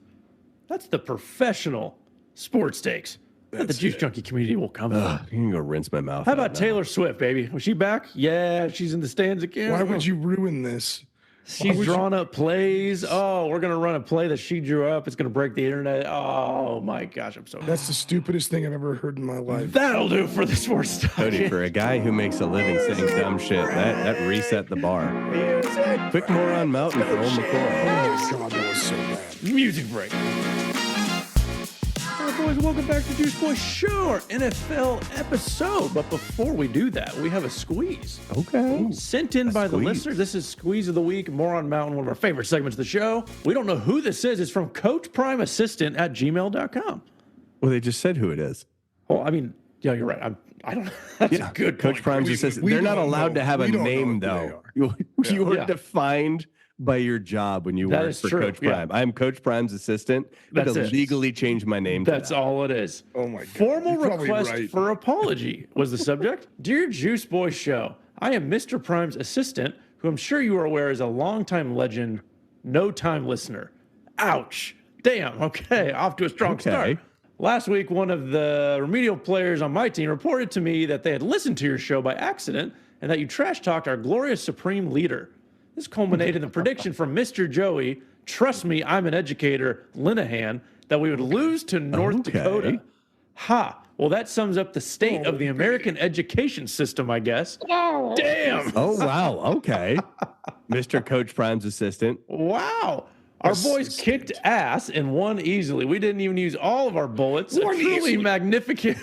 That's the professional sports takes that the Juice Junkie community will come I can go rinse my mouth. How about Taylor Swift, baby? Was she back? Yeah, she's in the stands again. Why would you ruin this? She's drawn up plays. Oh, we're going to run a play that she drew up. It's going to break the internet. Oh, my gosh. I'm so That's the stupidest thing I've ever heard in my life. That'll do for the sports talk. Cody, for a guy who makes a living saying dumb shit, that reset the bar. Quick Moron Mountain for Old McCoy. Oh, my God, that was so bad. Music break. All right, boys, welcome back to Juice Boy Show, our NFL episode. But before we do that, we have a squeeze. Okay. Sent in by the listeners. This is Squeeze of the Week, Moron Mountain, one of our favorite segments of the show. We don't know who this is. It's from coachprimeassistant@gmail.com. Well, they just said who it is. Well, I mean, yeah, you're right. I don't know. That's a good point. Coach Prime's assistant. They're not allowed to have a name, though. You are defined by your job when you work for Coach Prime. I'm Coach Prime's assistant. I had to legally change my name. That's all it is. Oh my God. Formal request for apology was the subject. Dear Juice Boy Show, I am Mr. Prime's assistant, who I'm sure you are aware is a longtime legend, no-time listener. Ouch. Damn. Okay. Off to a strong start. Last week, one of the remedial players on my team reported to me that they had listened to your show by accident and that you trash-talked our glorious Supreme Leader. This culminated in the prediction from Mr. Joey, trust me, I'm an educator, Linehan, that we would lose to North Dakota. Ha! Well, that sums up the state of the American education system, I guess. Damn! Oh, wow. Okay. Mr. Coach Prime's assistant. Wow. Our boys kicked ass and won easily. We didn't even use all of our bullets. A truly magnificent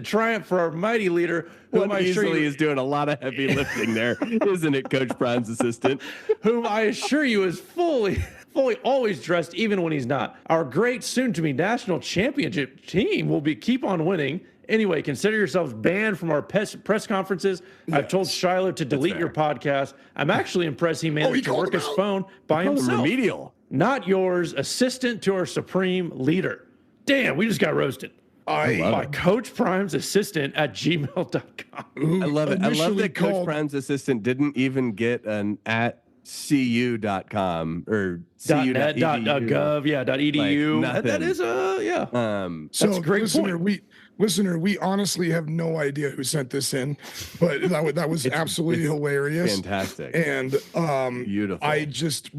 triumph for our mighty leader, whom I assure you is doing a lot of heavy lifting there, isn't it, Coach Prime's assistant? Whom I assure you is fully always dressed, even when he's not. Our great soon-to-be national championship team will keep on winning. Anyway, consider yourselves banned from our press conferences. I've told Shiloh to delete your podcast. I'm actually impressed he managed to work his phone by himself. Remedial. Not yours, assistant to our supreme leader. Damn, we just got roasted. By Coach Prime's assistant at gmail.com. I love it. I love that Coach Prime's assistant didn't even get an at cu.com or .net.gov, .edu. Like that is that's a great point. Listener, we honestly have no idea who sent this in, but that was absolutely hilarious. Fantastic. And beautiful. I just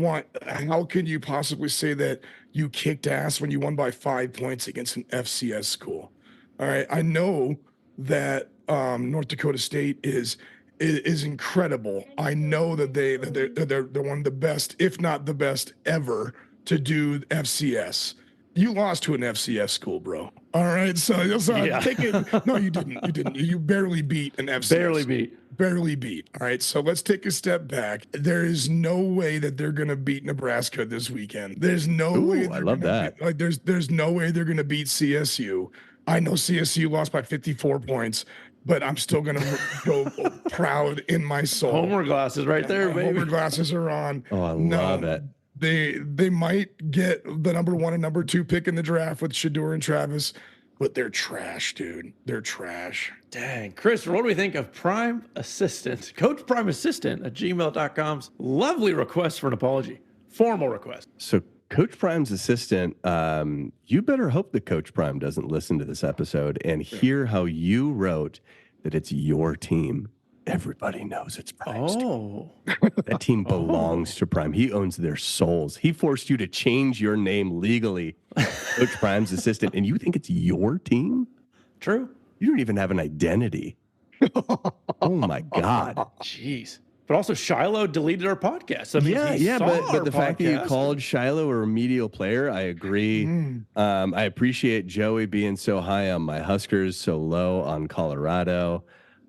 how can you possibly say that you kicked ass when you won by 5 points against an FCS school? All right. I know that North Dakota State is incredible. I know that they're one of the best, if not the best ever to do FCS. You lost to an FCS school, bro. All right, so take it. No, you didn't. You didn't. You barely beat an FCS. Barely beat. All right, so let's take a step back. There is no way that they're gonna beat Nebraska this weekend. There's no way. I love that. There's no way they're gonna beat CSU. I know CSU lost by 54 points, but I'm still gonna go proud in my soul. Homer glasses right there, baby. Homer glasses are on. Oh, I love it. They might get the number 1 and number 2 pick in the draft with Shedeur and Travis, but they're trash, dude. They're trash. Dang. Chris, what do we think of Prime Assistant, Coach Prime Assistant at gmail.com's lovely request for an apology? Formal request. So Coach Prime's assistant, you better hope that Coach Prime doesn't listen to this episode and hear how you wrote that it's your team. Everybody knows it's Prime's team. That team belongs to Prime. He owns their souls. He forced you to change your name legally, Coach Prime's assistant, and you think it's your team? True. You don't even have an identity. Oh, my God. Jeez. But also, Shiloh deleted our podcast. I mean, but the fact that you called Shiloh a remedial player, I agree. I appreciate Joey being so high on my Huskers, so low on Colorado.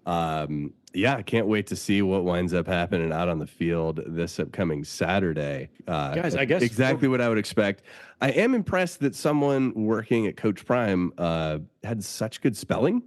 Yeah, I can't wait to see what winds up happening out on the field this upcoming Saturday. Guys, I guess exactly what I would expect. I am impressed that someone working at Coach Prime had such good spelling.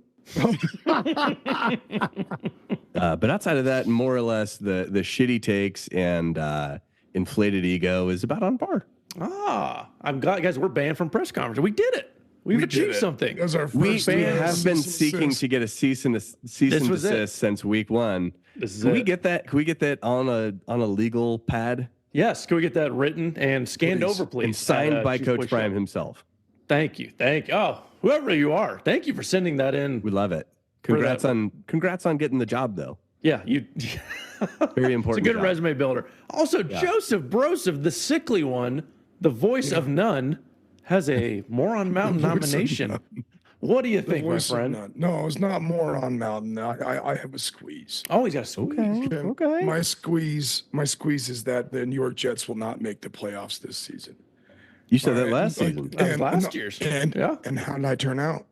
But outside of that, more or less, the shitty takes and inflated ego is about on par. I'm glad, guys. We're banned from press conference. We did it. We've achieved something. That was our We first have been seeking to get a cease and desist since week one. Can we get that? Can we get that on a legal pad? Yes. Can we get that written and scanned over, please? And signed by Coach Prime himself. Thank you. Oh, whoever you are, thank you for sending that in. We love it. Congrats on getting the job, though. Yeah, you. Very important. It's a good resume builder. Also, Joseph Broseph, the sickly one, the voice of none, has a Moron Mountain nomination. What do you think, my friend? No, it's not Moron Mountain. I have a squeeze. Oh, he's got a squeeze. Okay. My squeeze is that the New York Jets will not make the playoffs this season. You said that last season. Last year's. And how did I turn out?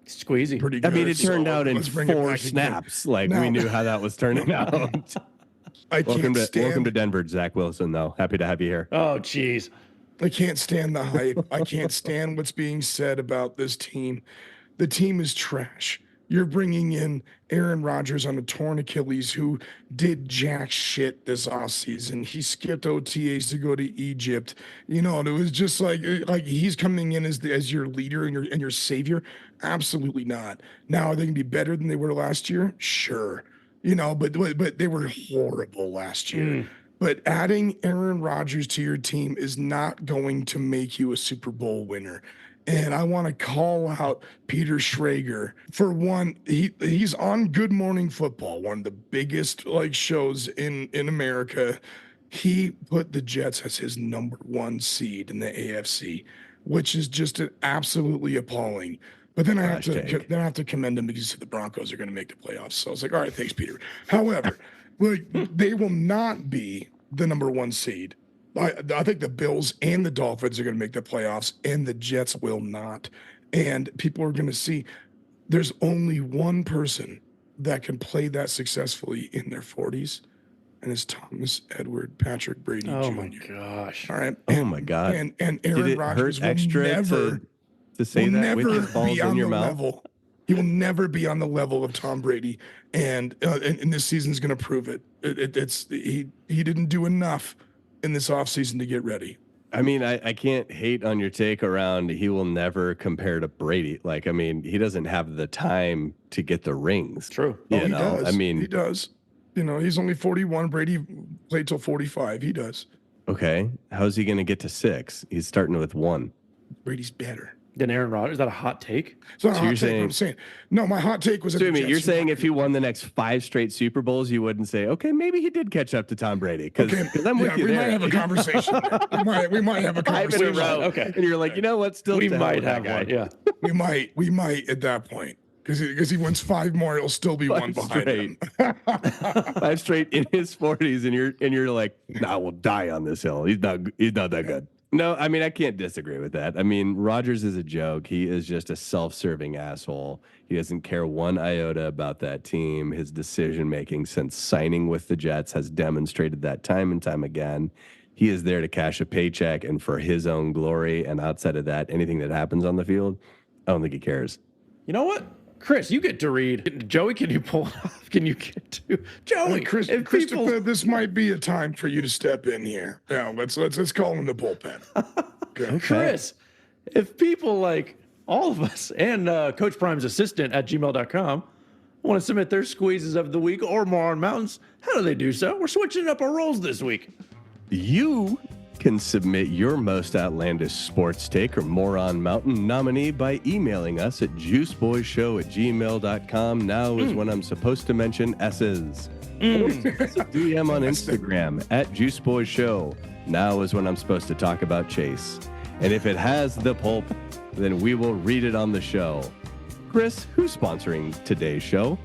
Squeezy. Pretty good. I mean, it turned out in 4 snaps. Like, we knew how that was turning out. Welcome to Denver, Zach Wilson, though. Happy to have you here. Oh, jeez. I can't stand the hype. I can't stand what's being said about this team. The team is trash. You're bringing in Aaron Rodgers on a torn Achilles who did jack shit this offseason. He skipped OTAs to go to Egypt. You know, and it was just like he's coming in as your leader and your savior. Absolutely not. Now, are they going to be better than they were last year? Sure. You know, but they were horrible last year. But adding Aaron Rodgers to your team is not going to make you a Super Bowl winner. And I want to call out Peter Schrager. For one, he's on Good Morning Football, one of the biggest shows in America. He put the Jets as his number 1 seed in the AFC, which is just absolutely appalling. But then I have to commend him because the Broncos are going to make the playoffs. So I was like, all right, thanks, Peter. However, they will not be the number 1 seed. I think the Bills and the Dolphins are going to make the playoffs, and the Jets will not. And people are going to see there's only one person that can play that successfully in their 40s, and it's Thomas Edward Patrick Brady Jr. Oh, my gosh. All right. Oh, my God. And Aaron Rodgers will never to say that with your balls in your mouth? Level. He will never be on the level of Tom Brady, and this season's going to prove it. He didn't do enough in this offseason to get ready. I mean, I can't hate on your take around he will never compare to Brady. Like, I mean, he doesn't have the time to get the rings. True. He does. I mean, he does. You know, he's only 41. Brady played till 45. He does. Okay. How's he going to get to 6? He's starting with 1. Brady's better than Aaron Rodgers. Is that a hot take? It's not a hot take. I'm saying, no, my hot take was. You're saying if he won the next 5 straight Super Bowls, you wouldn't say, okay, maybe he did catch up to Tom Brady. Because I'm with you we there. might have a conversation. We might have a conversation. Okay. And you're like, you know what? Still, we might have one. Yeah. we might at that point. Because he wins 5 more, it'll still be 1 behind him. 5 straight in his 40s, and you're like, nah, we'll die on this hill. He's not that good. No, I mean, I can't disagree with that. I mean, Rodgers is a joke. He is just a self-serving asshole. He doesn't care 1 iota about that team. His decision-making since signing with the Jets has demonstrated that time and time again. He is there to cash a paycheck and for his own glory. And outside of that, anything that happens on the field, I don't think he cares. You know what? Chris, you get to read. Joey, can you pull it off? Can you get to Joey? Christopher, this might be a time for you to step in here. Yeah, let's call him the bullpen. Okay. Chris, if people like all of us and Coach Prime's assistant at gmail.com want to submit their squeezes of the week or Moron Mountains, how do they do so? We're switching up our roles this week. You can submit your most outlandish sports take or Moron Mountain nominee by emailing us at juiceboyshow@gmail.com. Now is when I'm supposed to mention S's. DM on Instagram at juiceboyshow. Now is when I'm supposed to talk about Chase. And if it has the pulp, then we will read it on the show. Chris, who's sponsoring today's show?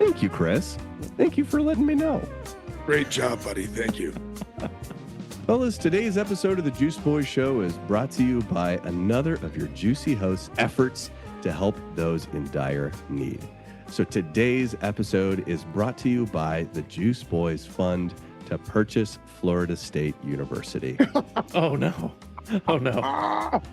Thank you, Chris. Thank you for letting me know. Great job, buddy. Thank you. Fellas, today's episode of the Juice Boys Show is brought to you by another of your juicy hosts' efforts to help those in dire need. So today's episode is brought to you by the Juice Boys Fund to purchase Florida State University. Oh, no. Oh, no.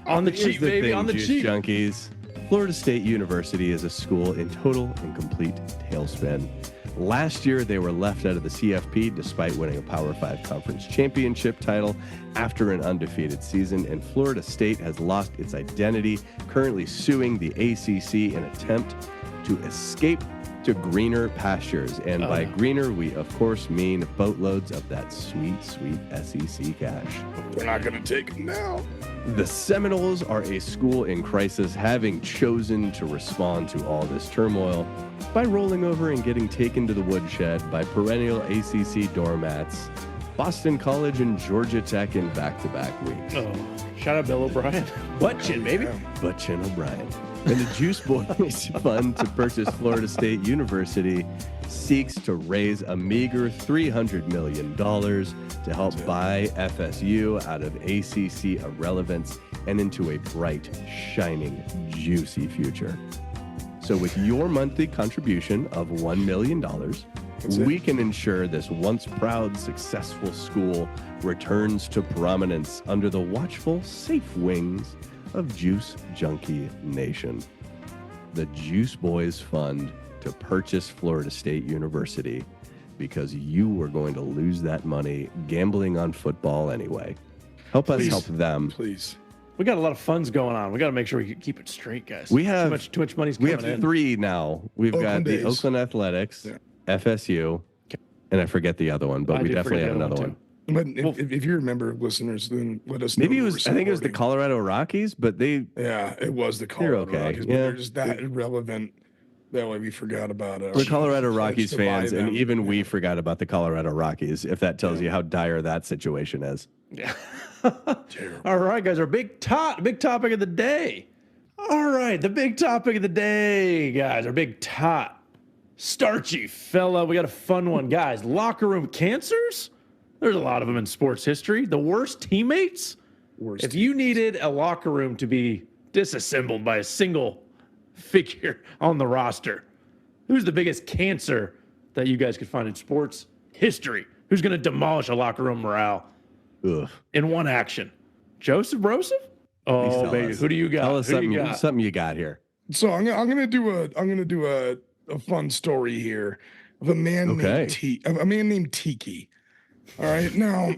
On the cheap, baby. Thing, on the Juice cheap. Junkies. Florida State University is a school in total and complete tailspin. Last year, they were left out of the CFP despite winning a Power 5 conference championship title after an undefeated season, and Florida State has lost its identity, currently suing the ACC in an attempt to escape to greener pastures. And by greener, we of course mean boatloads of that sweet, sweet SEC cash. They're not going to take them now. The Seminoles are a school in crisis, having chosen to respond to all this turmoil by rolling over and getting taken to the woodshed by perennial ACC doormats, Boston College and Georgia Tech in back-to-back weeks. Oh, shout out Bill O'Brien. Butt chin, baby. But Chin O'Brien. And the Juice Boys Fund to purchase Florida State University seeks to raise a meager $300 million to help buy FSU out of ACC irrelevance and into a bright, shining, juicy future. So with your monthly contribution of $1 million, we can ensure this once proud, successful school returns to prominence under the watchful, safe wings of Juice Junkie Nation. The Juice Boys Fund to purchase Florida State University, because you were going to lose that money gambling on football anyway. Help us help them. Please. We got a lot of funds going on. We got to make sure we keep it straight, guys. We have too much money's we coming have in. 3 now. We've Oakland got the A's. Oakland Athletics, FSU, and I forget the other one, but I we did definitely forget have the other another one, one. But if you remember, listeners, then let us know. Maybe it who was. we're I think it was the supporting. Colorado Rockies, but they. Yeah, it was the Colorado okay. Rockies, but Yeah. they're just that irrelevant. That way we forgot about it. We're Colorado Rockies to buy fans, and them. even we forgot about the Colorado Rockies, if that tells you how dire that situation is. Yeah. All right, guys. Our big topic of the day. All right, the big topic of the day, guys. Our big top, starchy fella. We got a fun one, guys. Locker room cancers. There's a lot of them in sports history. The worst teammates. If you needed a locker room to be disassembled by a single figure on the roster, who's the biggest cancer that you guys could find in sports history? Who's going to demolish a locker room morale Ugh. in one action? Joseph Broseph? Oh, tell baby, us. who do you got? Tell us Who do you got? something you got here. So I'm gonna do a fun story here of a man named Tiki. All right, now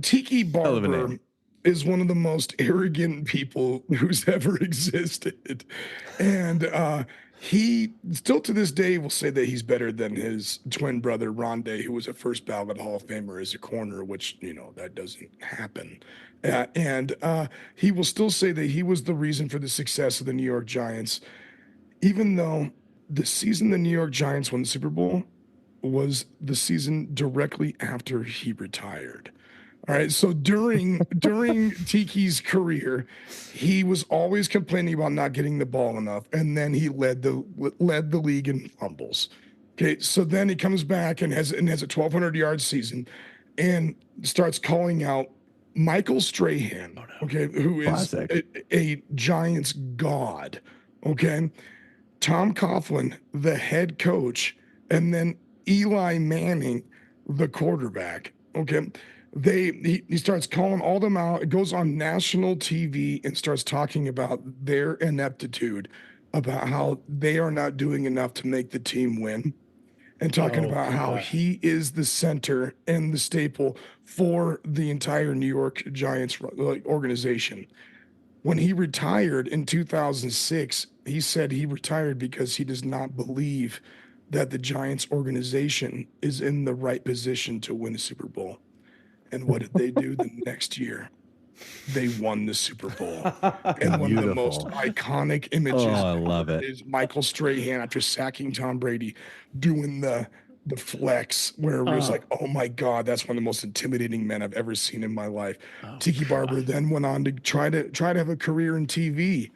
Tiki of a Barber name. is one of the most arrogant people who's ever existed, and he still to this day will say that he's better than his twin brother Rondé, who was a first ballot Hall of Famer as a corner, which that doesn't happen. And he will still say that he was the reason for the success of the New York Giants, even though the season the New York Giants won the Super Bowl was the season directly after he retired. All right, so during Tiki's career, he was always complaining about not getting the ball enough, and then he led the league in fumbles. Okay, so then he comes back and has a 1,200-yard season, and starts calling out Michael Strahan, okay, who is a Giants god, okay? Tom Coughlin, the head coach, and then Eli Manning, the quarterback, okay? He starts calling all them out. It goes on national TV and starts talking about their ineptitude, about how they are not doing enough to make the team win, and talking about how he is the center and the staple for the entire New York Giants organization. When he retired in 2006, he said he retired because he does not believe that the Giants organization is in the right position to win a Super Bowl. And what did they do the next year? They won the Super Bowl. And one of the most iconic images I love it. is Michael Strahan after sacking Tom Brady doing the flex where it was like, oh my God, that's one of the most intimidating men I've ever seen in my life. Tiki Barber then went on to try to have a career in TV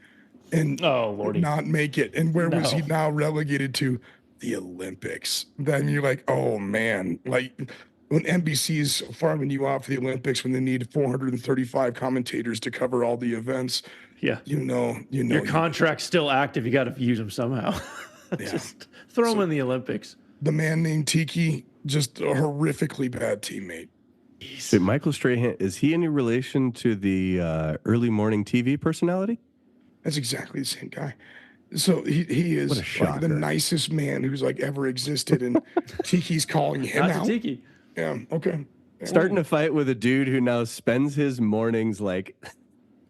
and not make it. And where was he now relegated to? The Olympics. Then you're like, oh man, like when NBC is farming you out for the Olympics when they need 435 commentators to cover all the events. Yeah. You know your contract's still active. You got to use them somehow. Yeah. Throw him in the Olympics. The man named Tiki, just a horrifically bad teammate. Wait, Michael Strahan, is he any relation to the early morning TV personality? That's exactly the same guy. So he is What a like shocker. the nicest man who's like ever existed, and Tiki's calling him Not out. to Tiki. Yeah, okay. Starting a fight with a dude who now spends his mornings like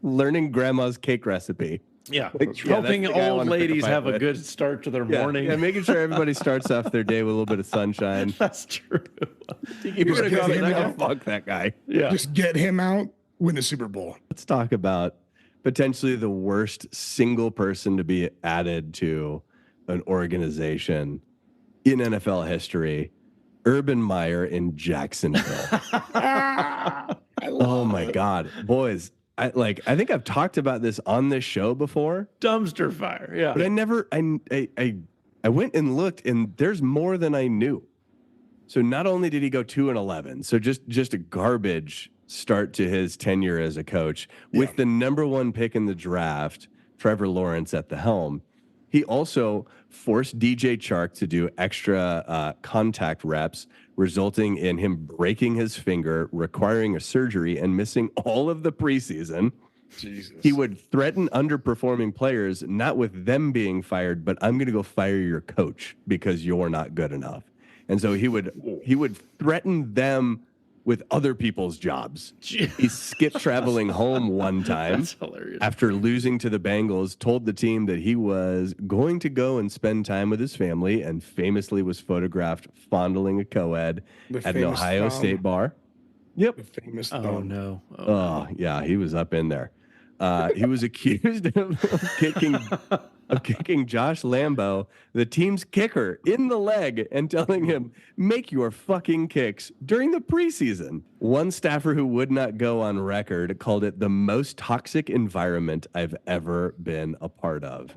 learning grandma's cake recipe. Yeah, Like, yeah, helping that's the guy I old wanna pick a ladies fight have a with. good start to their morning. Yeah, making sure everybody starts off their day with a little bit of sunshine. That's true. You're gonna get go him like, out. fuck that guy. Yeah. Just get him out, win a Super Bowl. Let's talk about potentially the worst single person to be added to an organization in NFL history, Urban Meyer in Jacksonville. Oh my God, boys! I think I've talked about this on this show before, Dumpster fire. Yeah. but I went and looked, and there's more than I knew. So not only did he go 2-11, so just a garbage start to his tenure as a coach with the number 1 pick in the draft, Trevor Lawrence at the helm. He also forced DJ Chark to do extra contact reps, resulting in him breaking his finger, requiring a surgery, and missing all of the preseason. Jesus. He would threaten underperforming players, not with them being fired, but I'm going to go fire your coach because you're not good enough. And so he would threaten them with other people's jobs. He skipped traveling home one time. That's hilarious. After losing to the Bengals, told the team that he was going to go and spend time with his family, and famously was photographed fondling a co-ed The at an famous Ohio thumb. State bar. Yep. The famous Oh thumb. no. Oh, yeah, he was up in there. He was accused of kicking Josh Lambo, the team's kicker, in the leg and telling him, make your fucking kicks during the preseason. One staffer who would not go on record called it the most toxic environment I've ever been a part of.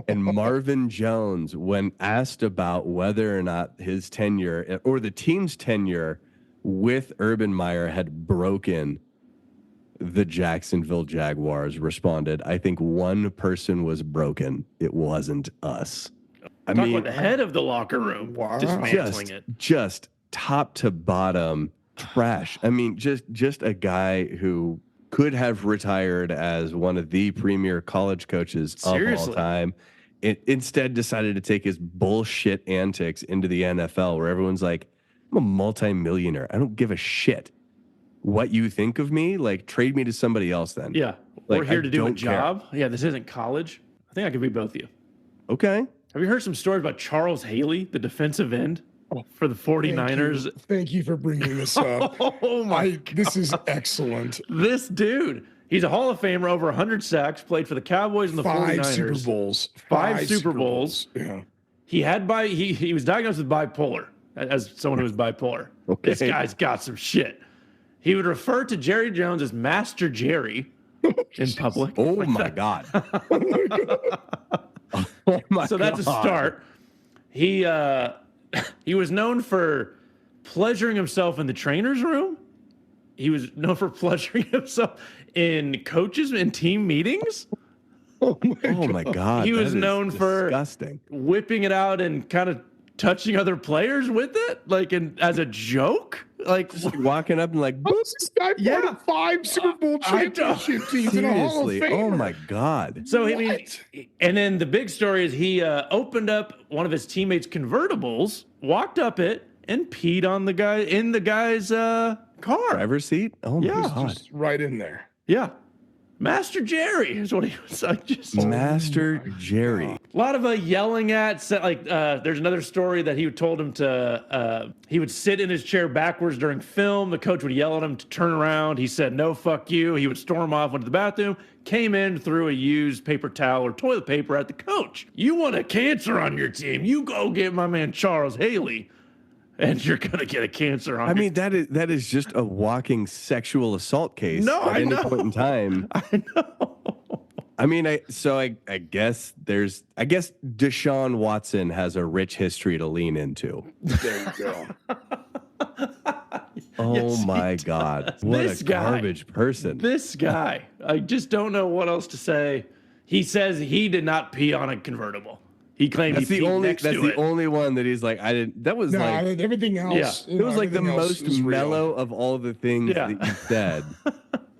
And Marvin Jones, when asked about whether or not his tenure or the team's tenure with Urban Meyer had broken the Jacksonville Jaguars, responded, I think one person was broken. It wasn't us. I Talk mean, about the head of the locker room. Wow. Dismantling it. just top to bottom trash. I mean, just a guy who could have retired as one of the premier college coaches of all Seriously. time. Instead decided to take his bullshit antics into the NFL, where everyone's like, I'm a multimillionaire. I don't give a shit what you think of me. Like, trade me to somebody else then. Yeah. Like, We're here I to do a don't care. job. Yeah, this isn't college. I think I could be both of you. Okay. Have you heard some stories about Charles Haley, the defensive end for the 49ers? Thank you for bringing this up. Oh my This is excellent. This dude, he's a Hall of Famer, over 100 sacks, played for the Cowboys and the 5 49ers. Super Bowls. Five Super Bowls. Yeah. He was diagnosed with bipolar, as someone who was bipolar. Okay. This guy's got some shit. He would refer to Jerry Jones as Master Jerry in public. Oh my God. Oh my So that's a God. start. He was known for pleasuring himself in the trainer's room. He was known for pleasuring himself in coaches and team meetings. Oh Oh my God. He that was is known for disgusting. whipping it out and kind of touching other players with it, like as a joke. Like, Walking up and like, How is this guy Yeah. part of 5 Super Bowl I know. championship teams in a Hall of seriously. Fame? Oh my God. so I mean, What? and then the big story is he opened up one of his teammates' convertibles, walked up it, and peed on the guy in the guy's car. Driver's seat? Oh my Yeah. God. Just right in there. Yeah. Master Jerry is what he was like. Just Master Jerry. a lot of yelling at. There's another story that he told him to. He would sit in his chair backwards during film. The coach would yell at him to turn around. He said, "No, fuck you." He would storm off, went to the bathroom, came in, threw a used paper towel or toilet paper at the coach. You want a cancer on your team? You go get my man Charles Haley, and you're gonna get a cancer on. I mean, that is just a walking sexual assault case. No, at I any know. point in time. I know. I mean, I guess Deshaun Watson has a rich history to lean into. There you go. Oh Yes, he my does. God. What This a guy. garbage person. This guy, I just don't know what else to say. He says he did not pee on a convertible. He claimed That's he the peed only. next That's to the it. only one that he's like, I didn't. That was No, like. everything else. Yeah. It was like the most mellow of all the things Yeah. that you said.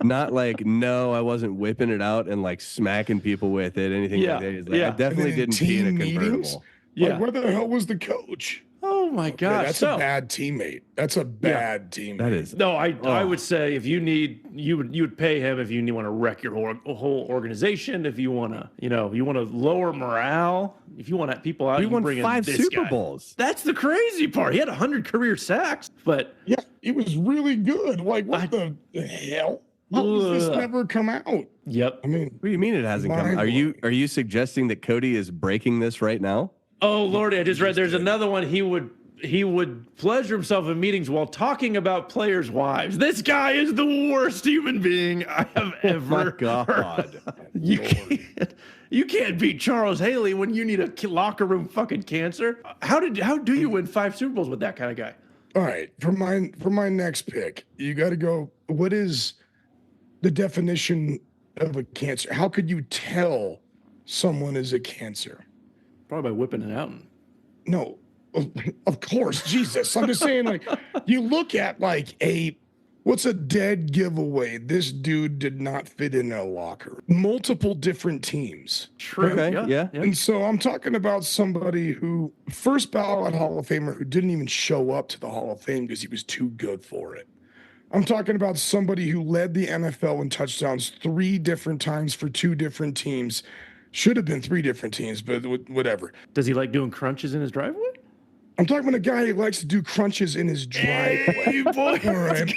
Not like, no, I wasn't whipping it out and like smacking people with it, anything Yeah, like that. He's like, yeah. I definitely And then in didn't pee in a team meetings? convertible. Yeah. Like, where the hell was the coach? Oh my Yeah, gosh. that's So a bad teammate. That's a bad teammate. That is. no, I Oh. would say if you need you would pay him if you want to wreck your whole organization, if you want to you want to lower morale, if you want people out. We you won bring in 5 this Super guy. Bowls. That's the crazy part. He had 100 career sacks, but Yeah, it was really good. Like, what the hell? How does this Ugh. never come out? yep. I mean, What do you mean it hasn't come? Mind-blowing. Are you suggesting that Cody is breaking this right now? Oh Lordy, I just read there's another one. He would pleasure himself in meetings while talking about players' wives. This guy is the worst human being I have ever My God. heard. You can't beat Charles Haley when you need a locker room fucking cancer. How do you win 5 Super Bowls with that kind of guy? all right, for my next pick, you got to go. What is the definition of a cancer? How could you tell someone is a cancer? Probably by whipping it out. No, of course, Jesus. I'm just saying, like, you look at like what's a dead giveaway? This dude did not fit in a locker. Multiple different teams. True. Okay, yeah. And so I'm talking about somebody who first ballot Hall of Famer who didn't even show up to the Hall of Fame because he was too good for it. I'm talking about somebody who led the NFL in touchdowns 3 different times for 2 different teams. Should have been 3 different teams, but whatever. Does he like doing crunches in his driveway? I'm talking about a guy who likes to do crunches in his driveway. Hey, boy, All right.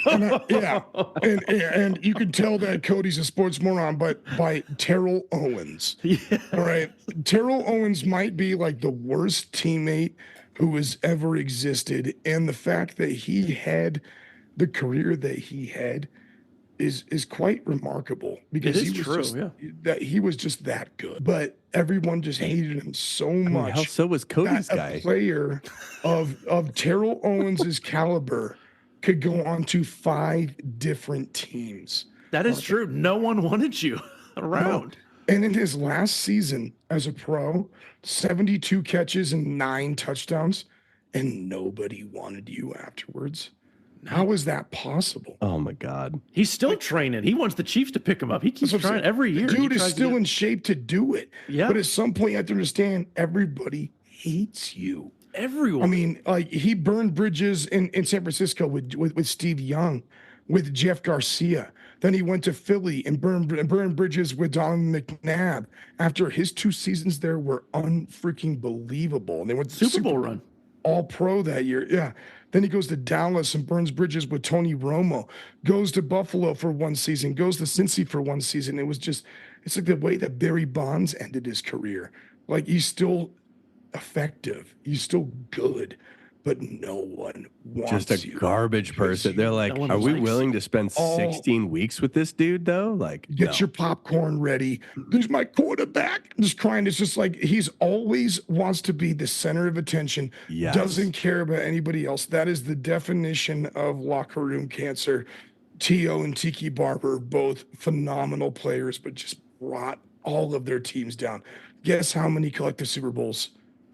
And you can tell that Cody's a sports moron, but by Terrell Owens. Yeah. All right. Terrell Owens might be like the worst teammate who has ever existed. And the fact that he had the career that he had is quite remarkable because It is he was true, just yeah. that he was just that good. But everyone just hated him so much. Hell, so was Cody's that guy. a player of Terrell Owens's caliber could go on to 5 different teams. That is true. No one wanted you around. And in his last season as a pro, 72 catches and 9 touchdowns, and nobody wanted you afterwards. How is that possible? Oh my God. He's still training. He wants the Chiefs to pick him up. He keeps That's what I'm trying saying. every year. The dude He is tries to still get- in shape to do it. Yeah. But at some point, you have to understand everybody hates you. everyone. I mean, like he burned bridges in San Francisco with Steve Young, with Jeff Garcia. Then he went to Philly and burned bridges with Don McNabb. After his 2 seasons there were unfreaking believable, and they went to Super Bowl run. All Pro that year. Yeah. Then he goes to Dallas and burns bridges with Tony Romo. Goes to Buffalo for 1 season. Goes to Cincy for 1 season. It's like the way that Barry Bonds ended his career. Like he's still effective. He's still good, but no one wants Just a you. garbage person. They're like, No one are we likes- willing to spend 16 weeks with this dude though? Like, Get no. your popcorn ready. There's my quarterback. I'm just crying. It's just like he's always wants to be the center of attention. Yes. Doesn't care about anybody else. That is the definition of locker room cancer. T.O. and Tiki Barber, both phenomenal players, but just brought all of their teams down. Guess how many collective Super Bowls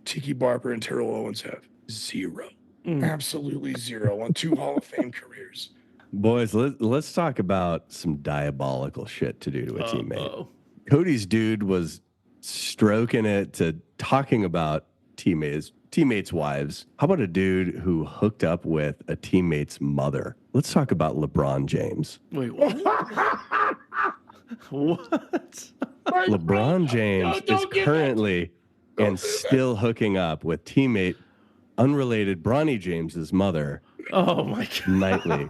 Tiki Barber and Terrell Owens have? 0. Absolutely 0 on 2 Hall of Fame careers. Boys, let's talk about some diabolical shit to do to a teammate. Uh-oh. Cody's dude was stroking it to talking about teammates' wives. How about a dude who hooked up with a teammate's mother? Let's talk about LeBron James. Wait, what? What? LeBron James is currently and still hooking up with teammate unrelated Bronny James's mother Oh my god. nightly.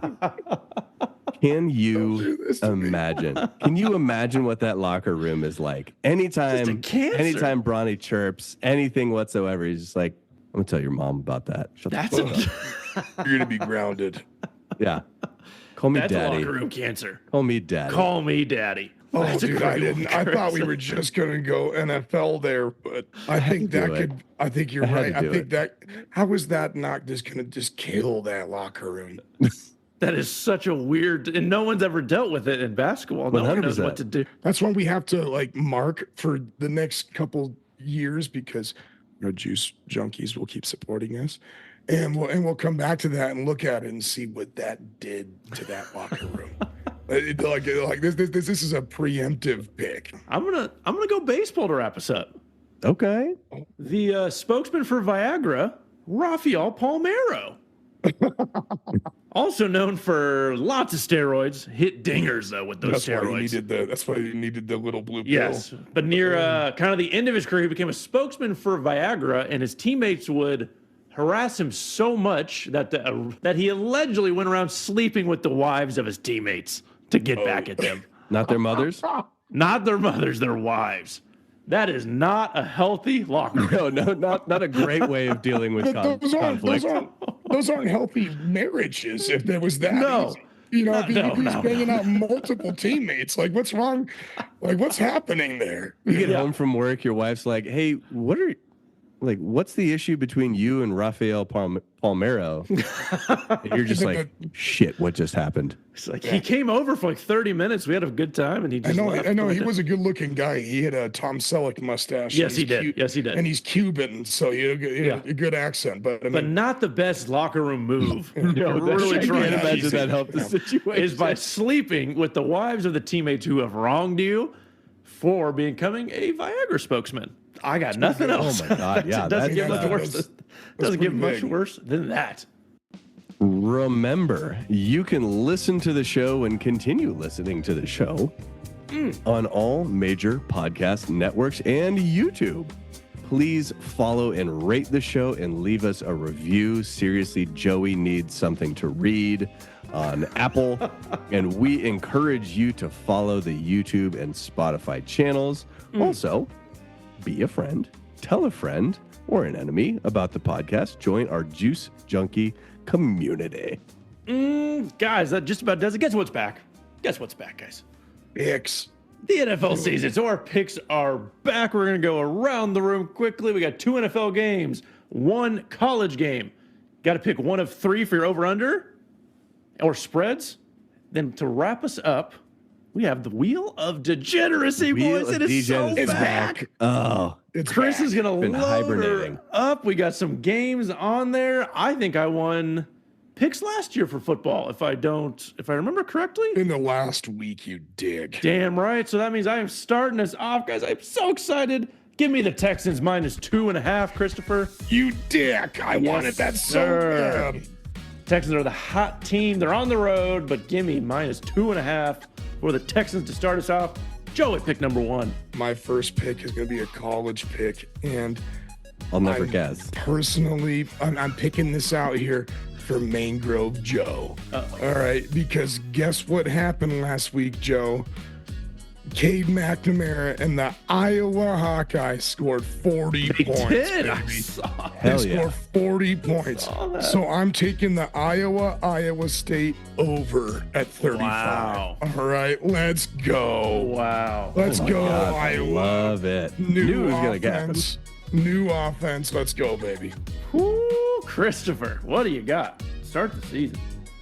Can you imagine? Can you imagine what that locker room is like? Anytime Bronny chirps, anything whatsoever, he's just like, I'm gonna tell your mom about that. Shut the That's fuck up. You're going to be grounded. Yeah. Call me that's daddy. locker room cancer. Call me daddy. Call me daddy. Oh, That's a dude, great I didn't. I thought we were just going to go NFL there, but I think to that do it. could. I think you're I had right. to I do think it. that. How is that not just going to just kill that locker room? That is such a weird, and no one's ever dealt with it in basketball. No one knows 100%. what to do. That's when we have to like mark for the next couple years because Our juice junkies will keep supporting us. And we'll come back to that and look at it and see what that did to that locker room. This is a preemptive pick. I'm gonna go baseball to wrap us up. Okay. The spokesman for Viagra, Rafael Palmeiro. Also known for lots of steroids, hit dingers though with those steroids. That's why he needed the little blue pill. Yes, but near kind of the end of his career, he became a spokesman for Viagra, and his teammates would harass him so much that that he allegedly went around sleeping with the wives of his teammates to get back at them. Not their mothers? Not their mothers, their wives. That is not a healthy locker room. No, not a great way of dealing with conflict. Those aren't healthy marriages. If there was that, No. if he's banging out multiple teammates, like what's wrong? Like what's happening there? You get home from work, your wife's like, "Hey, what's the issue between you and Rafael Palmeiro?" And you're just like, "Shit, what just happened?" It's like he came over for like 30 minutes. We had a good time, and he just left. I know. He was a good-looking guy. He had a Tom Selleck mustache. Yes, he did. Yes, he did. And he's Cuban, so he had a good accent. But not the best locker room move. Really trying to imagine that helped the situation. Is by sleeping with the wives of the teammates who have wronged you for becoming a Viagra spokesman. I got nothing else. Oh my God! Yeah, doesn't get much worse. Doesn't get much worse than that. Remember, you can listen to the show and continue listening to the show on all major podcast networks and YouTube. Please follow and rate the show and leave us a review. Seriously, Joey needs something to read on Apple. And we encourage you to follow the YouTube and Spotify channels. Also, be a friend, tell a friend or an enemy about the podcast. Join our Juice Junkie community. Guys, that just about does it. Guess what's back? Guess what's back, guys? picks. The NFL season. So our picks are back. We're going to go around the room quickly. We got 2 NFL games, 1 college game. Got to pick one of 3 for your over-under or spreads. Then to wrap us up, we have the Wheel of Degeneracy, boys. It is so back. Oh, It's Chris back. is going to load her up. We got some games on there. I think I won picks last year for football, if I remember correctly. In the last week, you dig. Damn right. So that means I am starting us off, guys. I'm so excited. Give me the Texans -2.5, Christopher. You dick. I wanted that so bad. Texans are the hot team. They're on the road, but give me -2.5 for the Texans to start us off. Joey, pick number 1. My first pick is going to be a college pick, and I'll never guess. Personally, I'm picking this out here for Mangrove Joe. All right, because guess what happened last week, Joe? Cade McNamara and the Iowa Hawkeyes scored 40 points. Did. Baby. I saw. Hell They scored 40 points. So I'm taking the Iowa State over at 35. Wow. All right, let's go. Wow. Let's go, God, I Iowa. love it. New Knew it was going to happen. offense. New offense. Let's go, baby. Woo, Christopher, what do you got? Start the season.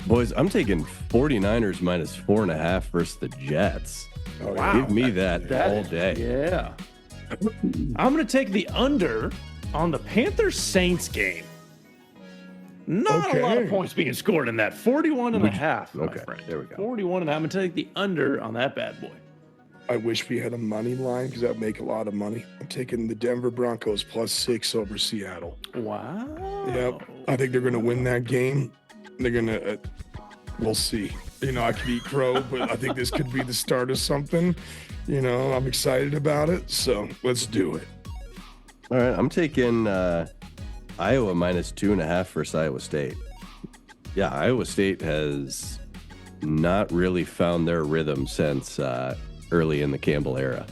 Boys, I'm taking 49ers -4.5 versus the Jets. Wow. Give me that all day. Yeah. I'm going to take the under on the Panthers-Saints game. Not a lot of Okay. points being scored in that. 41.5, my Okay, friend. there we go. 41.5. I'm going to take the under on that bad boy. I wish we had a money line because that would make a lot of money. I'm taking the Denver Broncos +6 over Seattle. Wow. Yep. I think they're going to win that game. They're going to, we'll see. I could eat crow, but I think this could be the start of something. I'm excited about it. So let's do it. All right, I'm taking Iowa -2.5 versus Iowa State. Yeah, Iowa State has not really found their rhythm since early in the Campbell era.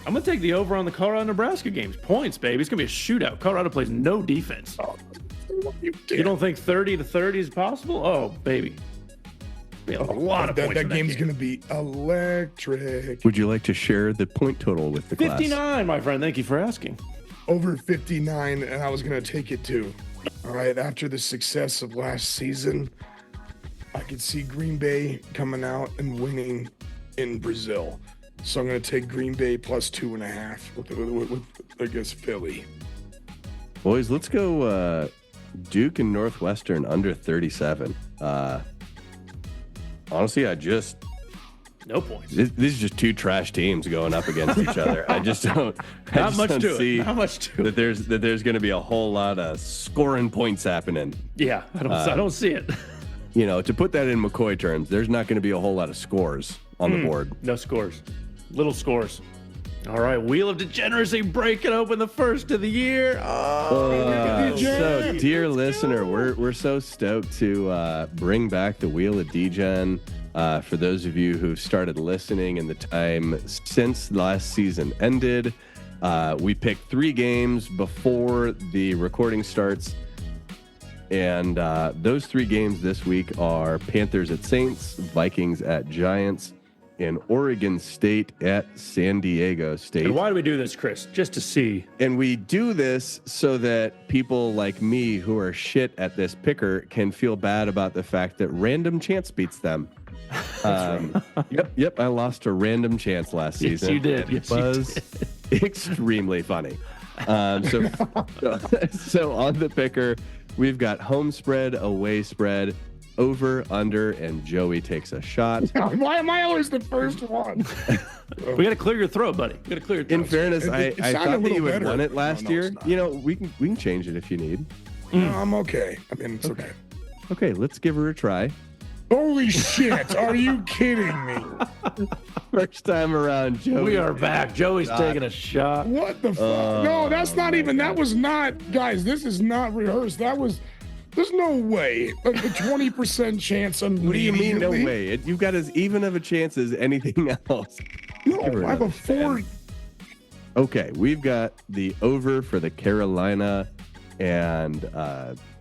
I'm going to take the over on the Colorado-Nebraska games. Points, baby. It's going to be a shootout. Colorado plays no defense. You don't think 30-30 is possible? Oh, baby. A lot of points. That game's going to be electric. Would you like to share the point total with the class? 59, my friend. Thank you for asking. Over 59, and I was going to take it too. All right, after the success of last season, I could see Green Bay coming out and winning in Brazil. So I'm going to take Green Bay +2.5 with I guess, Philly. Boys, let's go Duke and Northwestern under 37. Honestly, no points. These are just two trash teams going up against each other. I just don't see Not much to it. that there's going to be a whole lot of scoring points happening. Yeah, I don't see it. You know, to put that in McCoy terms, there's not going to be a whole lot of scores on the board. No scores. Little scores. All right, Wheel of Degeneracy breaking open the first of the year. So, dear listener, we're so stoked to bring back the Wheel of Degen. For those of you who've started listening in the time since last season ended, we picked 3 games before the recording starts. And those 3 games this week are Panthers at Saints, Vikings at Giants, and Oregon State at San Diego State. And why do we do this, Chris? Just to see. And we do this so that people like me who are shit at this picker can feel bad about the fact that random chance beats them. Yep. I lost a random chance last season. Yes, you did. It was extremely funny. So on the picker, we've got home spread, away spread, over, under, and Joey takes a shot. Why am I always the first one? We got to clear your throat, buddy. We got to clear your throat. In fairness, I thought that you had won it last year. It's not. You know, we can change it if you need. No, I'm okay. I mean, it's okay. Okay, let's give her a try. Holy shit! Are you kidding me? First time around, Joey. We are back. Joey's taking a shot. What the fuck? No, that's not even. That was not, guys. This is not rehearsed. That was. There's no way. A 20% chance. What do you mean, no way? You've got as even of a chance as anything else. No, I have a 4. Okay, we've got the over for the Carolina and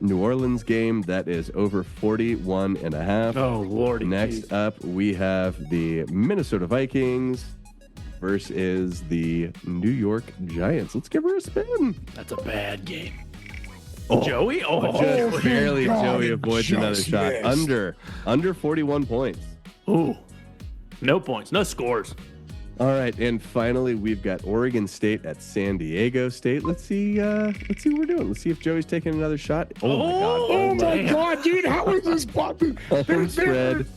New Orleans game. That is over 41.5. Oh, Lordy. Next up, we have the Minnesota Vikings versus the New York Giants. Let's give her a spin. That's a bad game. Joey? Just barely. Joey avoids another shot. Missed. Under 41 points. Ooh. No points. No scores. All right, and finally, we've got Oregon State at San Diego State. Let's see what we're doing. Let's see if Joey's taking another shot. Oh my god! Oh my god, dude! How is this popping? Home spread.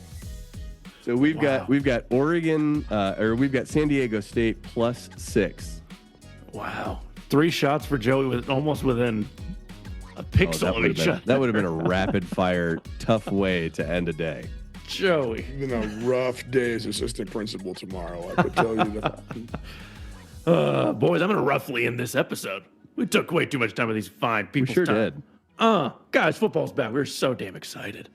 So we've got Oregon, or we've got San Diego State +6. Wow, 3 shots for Joey with almost within a pixel of each other. That would have been a rapid fire, tough way to end a day. Joey. It's been a rough day as assistant principal tomorrow, I could tell you that. Boys, I'm going to roughly end this episode. We took way too much time with these fine people. We sure did. Guys, football's back. We're so damn excited.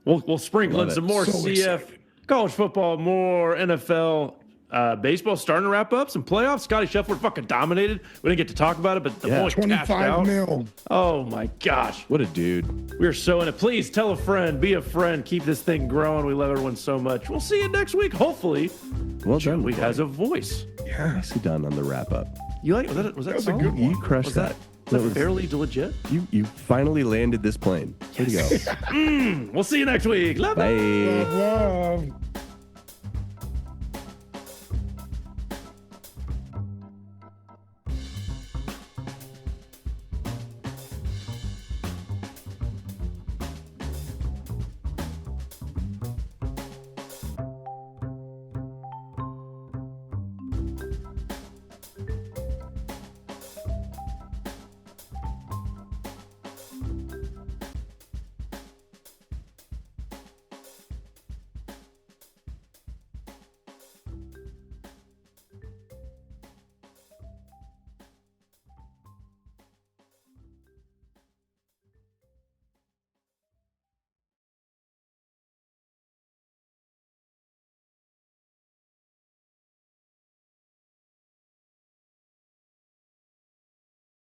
We'll sprinkle in some more So CF, excited. college football, more NFL, baseball starting to wrap up, some playoffs. Scotty Shuffleford fucking dominated. We didn't get to talk about it, but the boy cashed 25 out. mil. Oh my gosh. What a dude. We're so in it. Please tell a friend, be a friend, keep this thing growing. We love everyone so much. We'll see you next week. Hopefully, Well done. Joey has a voice. Yeah. Nicely done on the wrap up. You like? Was that was a solid? good one. You crushed that. Was that fairly legit? You finally landed this plane. Way to go. We'll see you next week. Love Bye. Love.